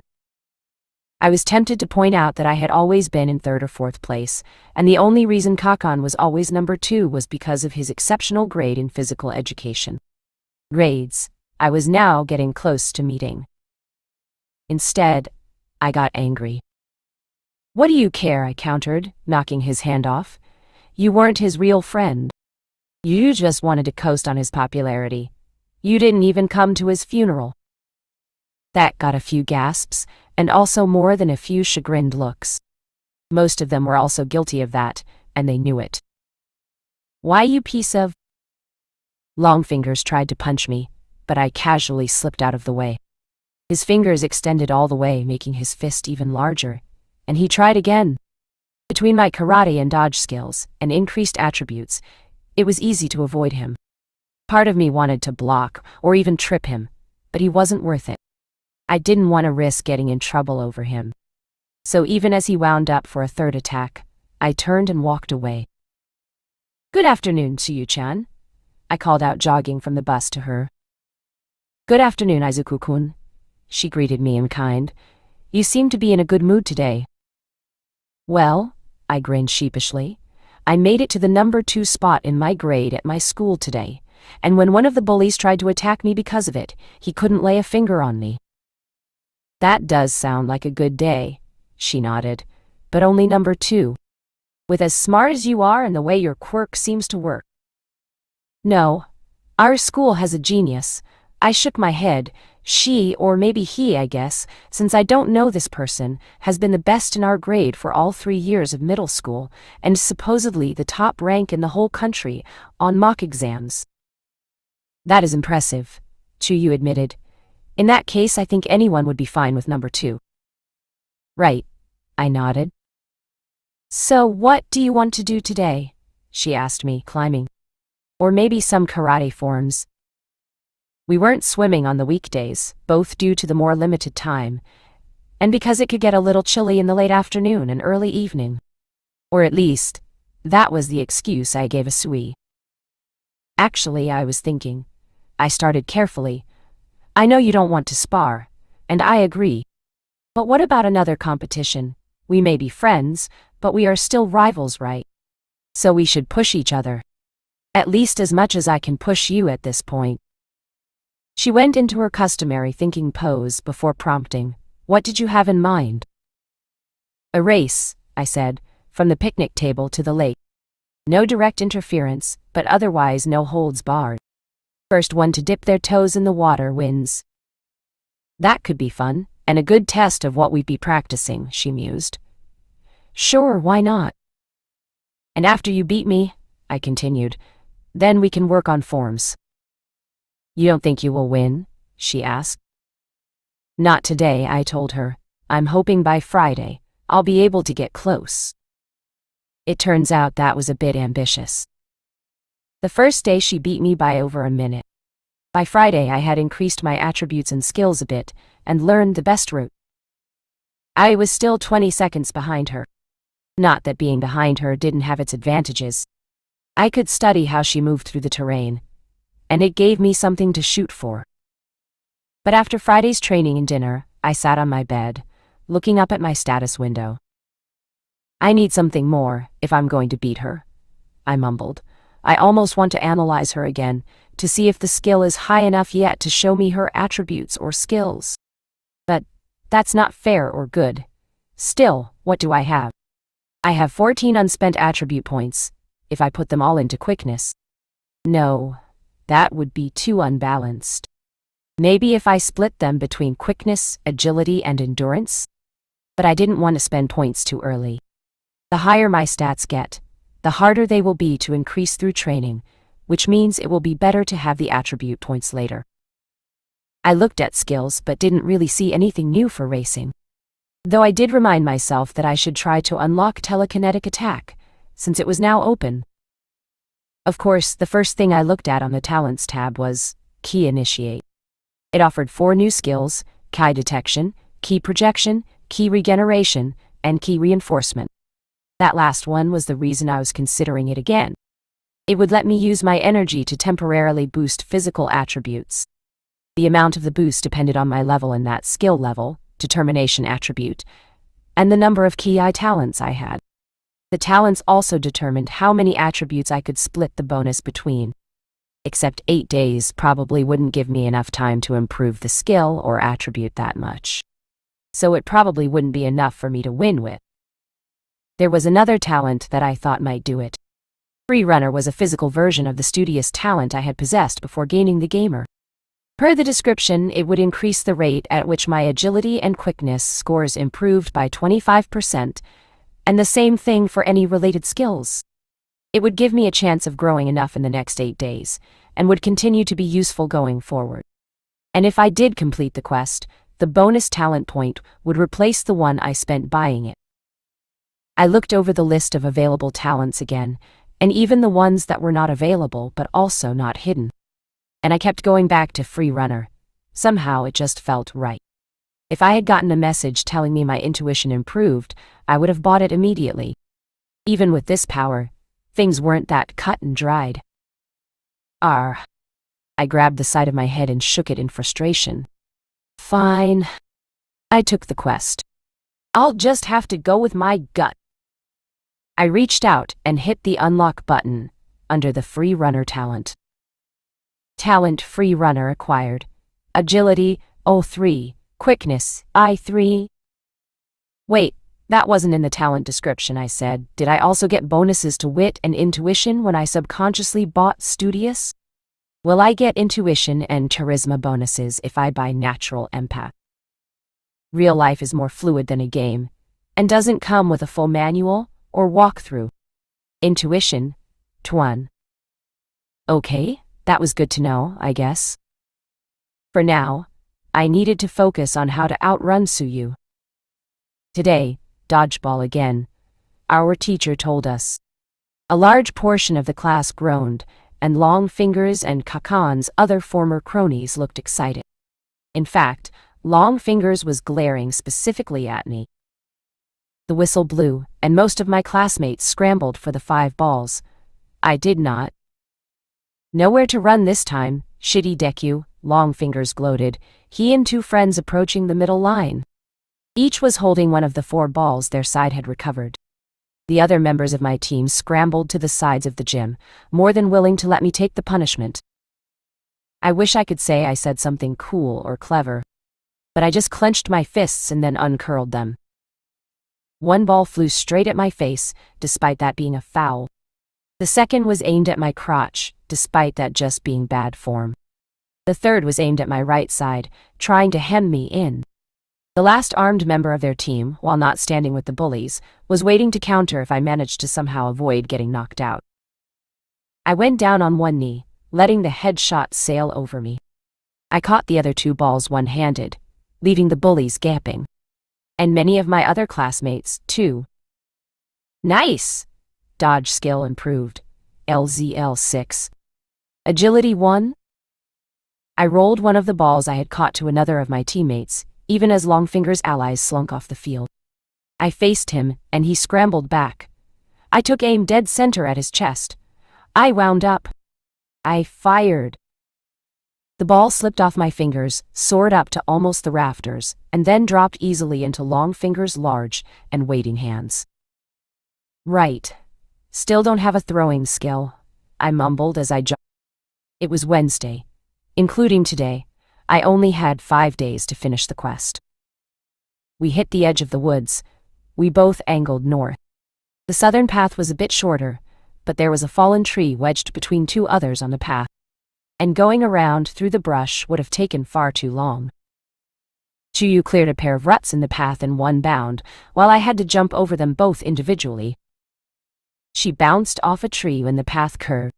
I was tempted to point out that I had always been in 3rd or 4th place, and the only reason Kakan was always number 2 was because of his exceptional grade in physical education. Grades I was now getting close to meeting. Instead, I got angry. "What do you care?" I countered, knocking his hand off. "You weren't his real friend. You just wanted to coast on his popularity. You didn't even come to his funeral." That got a few gasps, and also more than a few chagrined looks. Most of them were also guilty of that, and they knew it. "Why, you piece of—" Long Fingers tried to punch me, but I casually slipped out of the way. His fingers extended all the way, making his fist even larger, and he tried again. Between my karate and dodge skills, and increased attributes, it was easy to avoid him. Part of me wanted to block, or even trip him, but he wasn't worth it. I didn't want to risk getting in trouble over him. So even as he wound up for a 3rd attack, I turned and walked away. "Good afternoon, Chuyu-chan," I called out, jogging from the bus to her. "Good afternoon, Izuku-kun," she greeted me in kind. "You seem to be in a good mood today." "Well," I grinned sheepishly, "I made it to the number 2 spot in my grade at my school today, and when one of the bullies tried to attack me because of it, he couldn't lay a finger on me." "That does sound like a good day," she nodded, "but only number 2. With as smart as you are and the way your quirk seems to work." "No, our school has a genius." I shook my head. "She, or maybe he, I guess, since I don't know this person, has been the best in our grade for all 3 years of middle school, and supposedly the top rank in the whole country on mock exams." "That is impressive," Chuyu admitted. "In that case, I think anyone would be fine with number 2. "Right," I nodded. So what do you want to do today? She asked me, climbing. Or maybe some karate forms. We weren't swimming on the weekdays, both due to the more limited time, and because it could get a little chilly in the late afternoon and early evening. Or at least, that was the excuse I gave Asui. Actually, I was thinking. I started carefully. I know you don't want to spar, and I agree. But what about another competition? We may be friends, but we are still rivals, right? So we should push each other. At least as much as I can push you at this point. She went into her customary thinking pose before prompting, "What did you have in mind?" "A race," I said, "from the picnic table to the lake. No direct interference, but otherwise no holds barred. First one to dip their toes in the water wins." "That could be fun, and a good test of what we'd be practicing," she mused. "Sure, why not?" "And after you beat me," I continued, "then we can work on forms." "You don't think you will win?" she asked. "Not today," I told her. "I'm hoping by Friday, I'll be able to get close." It turns out that was a bit ambitious. The first day she beat me by over a minute. By Friday I had increased my attributes and skills a bit, and learned the best route. I was still 20 seconds behind her. Not that being behind her didn't have its advantages. I could study how she moved through the terrain, and it gave me something to shoot for. But after Friday's training and dinner, I sat on my bed, looking up at my status window. "I need something more, if I'm going to beat her," I mumbled. "I almost want to analyze her again, to see if the skill is high enough yet to show me her attributes or skills. But that's not fair or good. Still, what do I have? I have 14 unspent attribute points, if I put them all into quickness. No, that would be too unbalanced. Maybe if I split them between quickness, agility, and endurance? But I didn't want to spend points too early. The higher my stats get, the harder they will be to increase through training, which means it will be better to have the attribute points later. I looked at skills but didn't really see anything new for racing. Though I did remind myself that I should try to unlock telekinetic attack, since it was now open. Of course, the first thing I looked at on the Talents tab was Key Initiate. It offered 4 new skills: Ki Detection, Ki Projection, Ki Regeneration, and Ki Reinforcement. That last one was the reason I was considering it again. It would let me use my energy to temporarily boost physical attributes. The amount of the boost depended on my level in that skill level, determination attribute, and the number of Ki talents I had. The talents also determined how many attributes I could split the bonus between. Except 8 days probably wouldn't give me enough time to improve the skill or attribute that much. So it probably wouldn't be enough for me to win with. There was another talent that I thought might do it. Free Runner was a physical version of the studious talent I had possessed before gaining the gamer. Per the description, it would increase the rate at which my agility and quickness scores improved by 25%, and the same thing for any related skills. It would give me a chance of growing enough in the next 8 days, and would continue to be useful going forward. And if I did complete the quest, the bonus talent point would replace the one I spent buying it. I looked over the list of available talents again, and even the ones that were not available but also not hidden. And I kept going back to Free Runner. Somehow it just felt right. If I had gotten a message telling me my intuition improved, I would have bought it immediately. Even with this power, things weren't that cut and dried. I grabbed the side of my head and shook it in frustration. Fine. I took the quest. I'll just have to go with my gut. I reached out and hit the unlock button under the Free Runner talent. Talent Free Runner acquired. Agility, 03. Quickness, I3. Wait, that wasn't in the talent description, I said. Did I also get bonuses to wit and intuition when I subconsciously bought Studious? Will I get intuition and charisma bonuses if I buy natural empath? Real life is more fluid than a game, and doesn't come with a full manual or walkthrough. Intuition, 1. Okay, that was good to know, I guess. For now, I needed to focus on how to outrun Suyu. Today, dodgeball again. our teacher told us. A large portion of the class groaned, and Long Fingers and Kakan's other former cronies looked excited. In fact, Long Fingers was glaring specifically at me. The whistle blew, and most of my classmates scrambled for the 5 balls. I did not. Nowhere to run this time, shitty deku, Long Fingers gloated, he and 2 friends approaching the middle line. Each was holding one of the 4 balls their side had recovered. The other members of my team scrambled to the sides of the gym, more than willing to let me take the punishment. I wish I could say I said something cool or clever, but I just clenched my fists and then uncurled them. 1 ball flew straight at my face, despite that being a foul. The second was aimed at my crotch, despite that just being bad form. The third was aimed at my right side, trying to hem me in. The last armed member of their team, while not standing with the bullies, was waiting to counter if I managed to somehow avoid getting knocked out. I went down on one knee, letting the headshot sail over me. I caught the other 2 balls one-handed, leaving the bullies gaping. And many of my other classmates, too. Nice! Dodge skill improved. LZL 6. Agility 1. I rolled one of the balls I had caught to another of my teammates, even as Longfinger's allies slunk off the field. I faced him, and he scrambled back. I took aim dead center at his chest. I wound up. I fired. The ball slipped off my fingers, soared up to almost the rafters, and then dropped easily into Longfinger's large and waiting hands. Right. Still don't have a throwing skill, I mumbled as I jogged. It was Wednesday. Including today, I only had 5 days to finish the quest. We hit the edge of the woods. We both angled north. The southern path was a bit shorter, but there was a fallen tree wedged between 2 others on the path, and going around through the brush would have taken far too long. Chuyu cleared a pair of ruts in the path in one bound, while I had to jump over them both individually. She bounced off a tree when the path curved.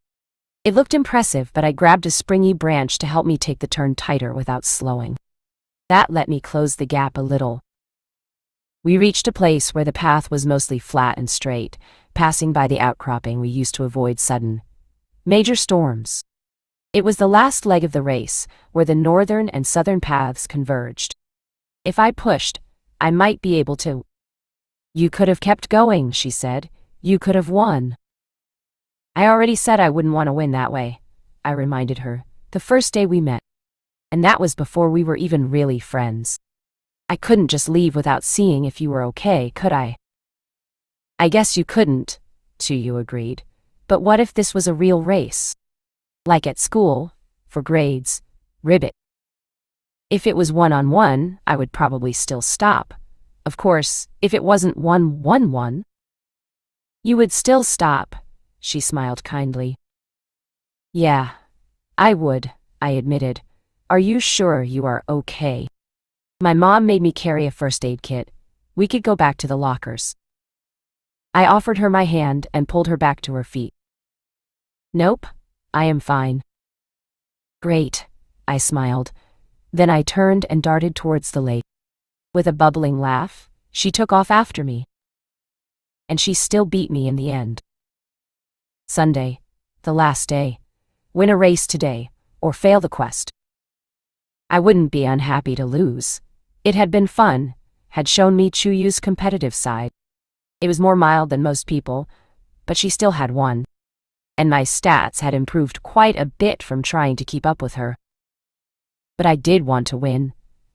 It looked impressive, but I grabbed a springy branch to help me take the turn tighter without slowing. That let me close the gap a little. We reached a place where the path was mostly flat and straight, passing by the outcropping we used to avoid sudden, major storms. It was the last leg of the race, where the northern and southern paths converged. If I pushed, I might be able to. You could have kept going, she said. You could have won. I already said I wouldn't want to win that way, I reminded her, the first day we met. And that was before we were even really friends. I couldn't just leave without seeing if you were okay, could I? I guess you couldn't, Chuyu agreed. But what if this was a real race? Like at school, for grades, ribbit. If it was 1-on-1, I would probably still stop. Of course, if it wasn't 1-1-1, you would still stop, she smiled kindly. Yeah, I would, I admitted. Are you sure you are okay? My mom made me carry a first aid kit. We could go back to the lockers. I offered her my hand and pulled her back to her feet. Nope, I am fine. Great, I smiled. Then I turned and darted towards the lake. With a bubbling laugh, she took off after me. And she still beat me in the end. Sunday, the last day. Win a race today, or fail the quest. I wouldn't be unhappy to lose. It had been fun, had shown me Chuyu's competitive side. It was more mild than most people, but she still had won. And my stats had improved quite a bit from trying to keep up with her. But I did want to win,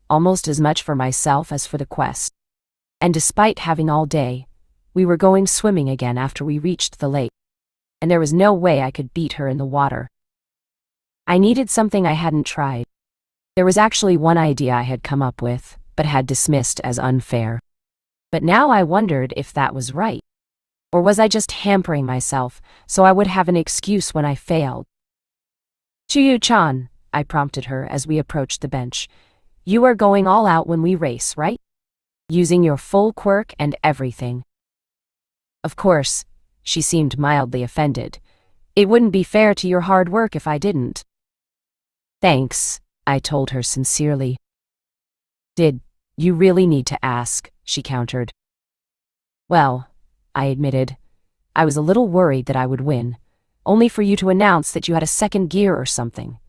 almost as much for myself as for the quest. And despite having all day, we were going swimming again after we reached the lake. And there was no way I could beat her in the water. I needed something I hadn't tried. There was actually one idea I had come up with, but had dismissed as unfair. But now I wondered if that was right. Or was I just hampering myself, so I would have an excuse when I failed? Chuyu-chan, I prompted her as we approached the bench. You are going all out when we race, right? Using your full quirk and everything. Of course, she seemed mildly offended. It wouldn't be fair to your hard work if I didn't. Thanks, I told her sincerely. Did you really need to ask? She countered. Well, I admitted. I was a little worried that I would win, only for you to announce that you had a second gear or something,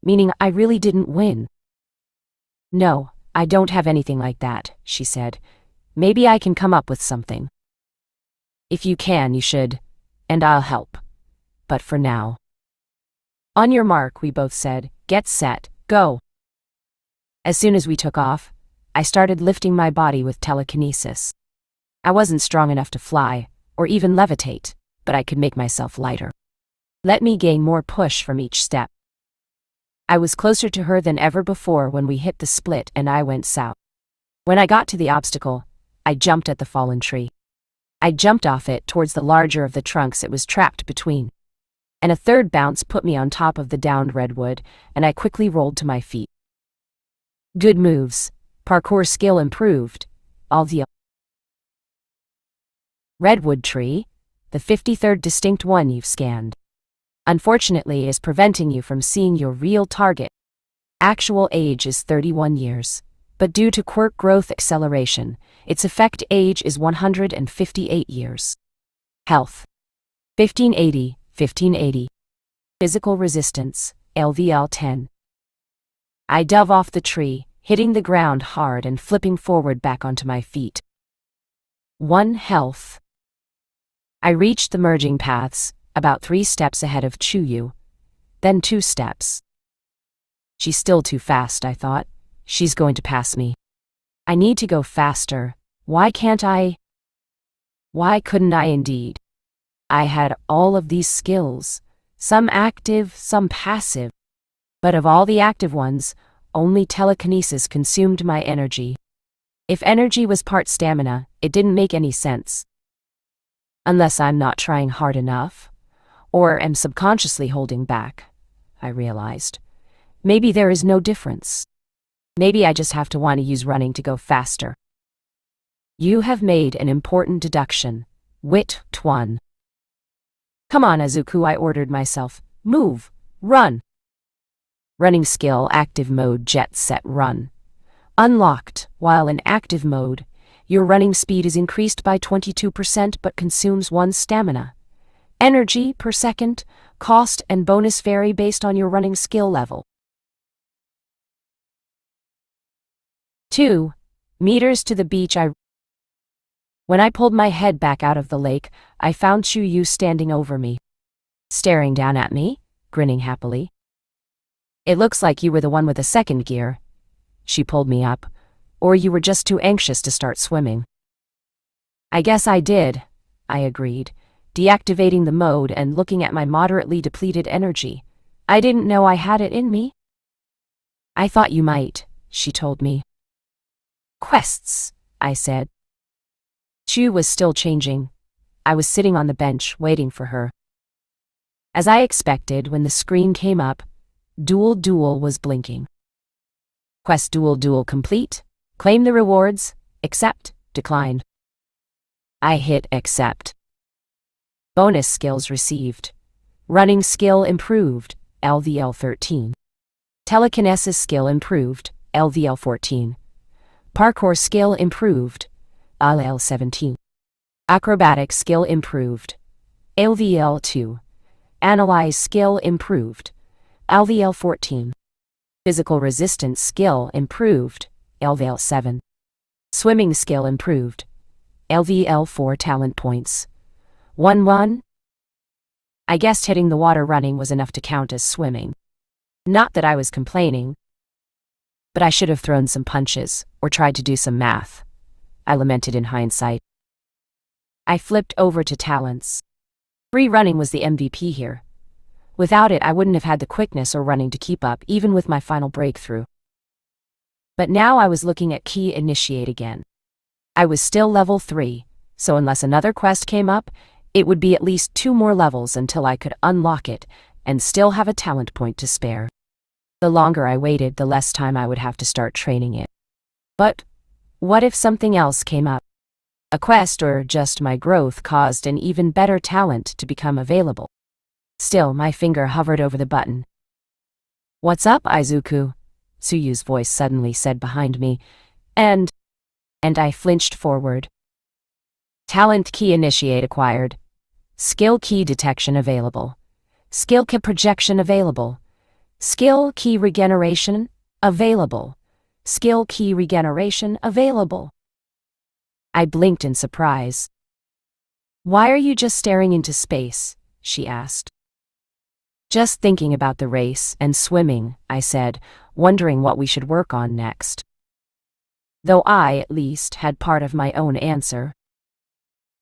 meaning I really didn't win. No, I don't have anything like that, she said. Maybe I can come up with something. If you can, you should, and I'll help. But for now. On your mark, we both said. Get set, go. As soon as we took off, I started lifting my body with telekinesis. I wasn't strong enough to fly, or even levitate, but I could make myself lighter. Let me gain more push from each step. I was closer to her than ever before when we hit the split and I went south. When I got to the obstacle, I jumped at the fallen tree. I jumped off it towards the larger of the trunks it was trapped between. And a third bounce put me on top of the downed redwood, and I quickly rolled to my feet. Good moves. Parkour skill improved. All the redwood tree, the 53rd distinct one you've scanned, unfortunately is preventing you from seeing your real target. Actual age is 31 years, but due to quirk growth acceleration, its effect age is 158 years. Health. 1580. Physical resistance, LVL 10. I dove off the tree, hitting the ground hard and flipping forward back onto my feet. 1 health. I reached the merging paths, about 3 steps ahead of Chuyu, then 2 steps. She's still too fast, I thought. She's going to pass me. I need to go faster. Why can't I? Why couldn't I indeed? I had all of these skills, some active, some passive. But of all the active ones, only telekinesis consumed my energy. If energy was part stamina, it didn't make any sense. Unless I'm not trying hard enough, or am subconsciously holding back, I realized. Maybe there is no difference. Maybe I just have to want to use running to go faster. You have made an important deduction. Wit Tuan. Come on, Azuku, I ordered myself. Move. Run. Running skill, active mode, jet set run. Unlocked. While in active mode, your running speed is increased by 22% but consumes 1 stamina. Energy per second, cost and bonus vary based on your running skill level. 2 meters to the beach. When I pulled my head back out of the lake, I found Chuyu standing over me, staring down at me, grinning happily. It looks like you were the one with the second gear. She pulled me up. Or you were just too anxious to start swimming. I guess I did, I agreed, deactivating the mode and looking at my moderately depleted energy. I didn't know I had it in me. I thought you might, she told me. Quests, I said. Chu was still changing. I was sitting on the bench, waiting for her. As I expected, when the screen came up, Duel was blinking. Quest Duel complete. Claim the rewards. Accept. Decline. I hit accept. Bonus skills received. Running skill improved. LVL 13. Telekinesis skill improved. LVL 14. Parkour skill improved. LVL 17. Acrobatic skill improved. LVL 2. Analyze skill improved. LVL 14. Physical resistance skill improved. LVL 7. Swimming skill improved. LVL 4 talent points. 1-1. I guessed hitting the water running was enough to count as swimming. Not that I was complaining, but I should have thrown some punches or tried to do some math, I lamented in hindsight. I flipped over to talents. Free running was the MVP here. Without it, I wouldn't have had the quickness or running to keep up, even with my final breakthrough. But now I was looking at Key Initiate again. I was still level 3, so unless another quest came up, it would be at least 2 more levels until I could unlock it and still have a talent point to spare. The longer I waited, the less time I would have to start training it. But what if something else came up? A quest or just my growth caused an even better talent to become available. Still, my finger hovered over the button. What's up, Izuku? Tsuyu's voice suddenly said behind me, and I flinched forward. Talent key initiate acquired. Skill key detection available. Skill key projection available. Skill key regeneration available. Skill key regeneration available. I blinked in surprise. Why are you just staring into space? She asked. Just thinking about the race and swimming, I said, wondering what we should work on next. Though I, at least, had part of my own answer.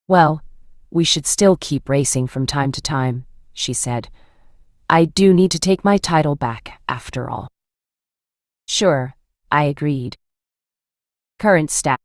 Well, we should still keep racing from time to time, she said. I do need to take my title back, after all. Sure, I agreed. Current stat.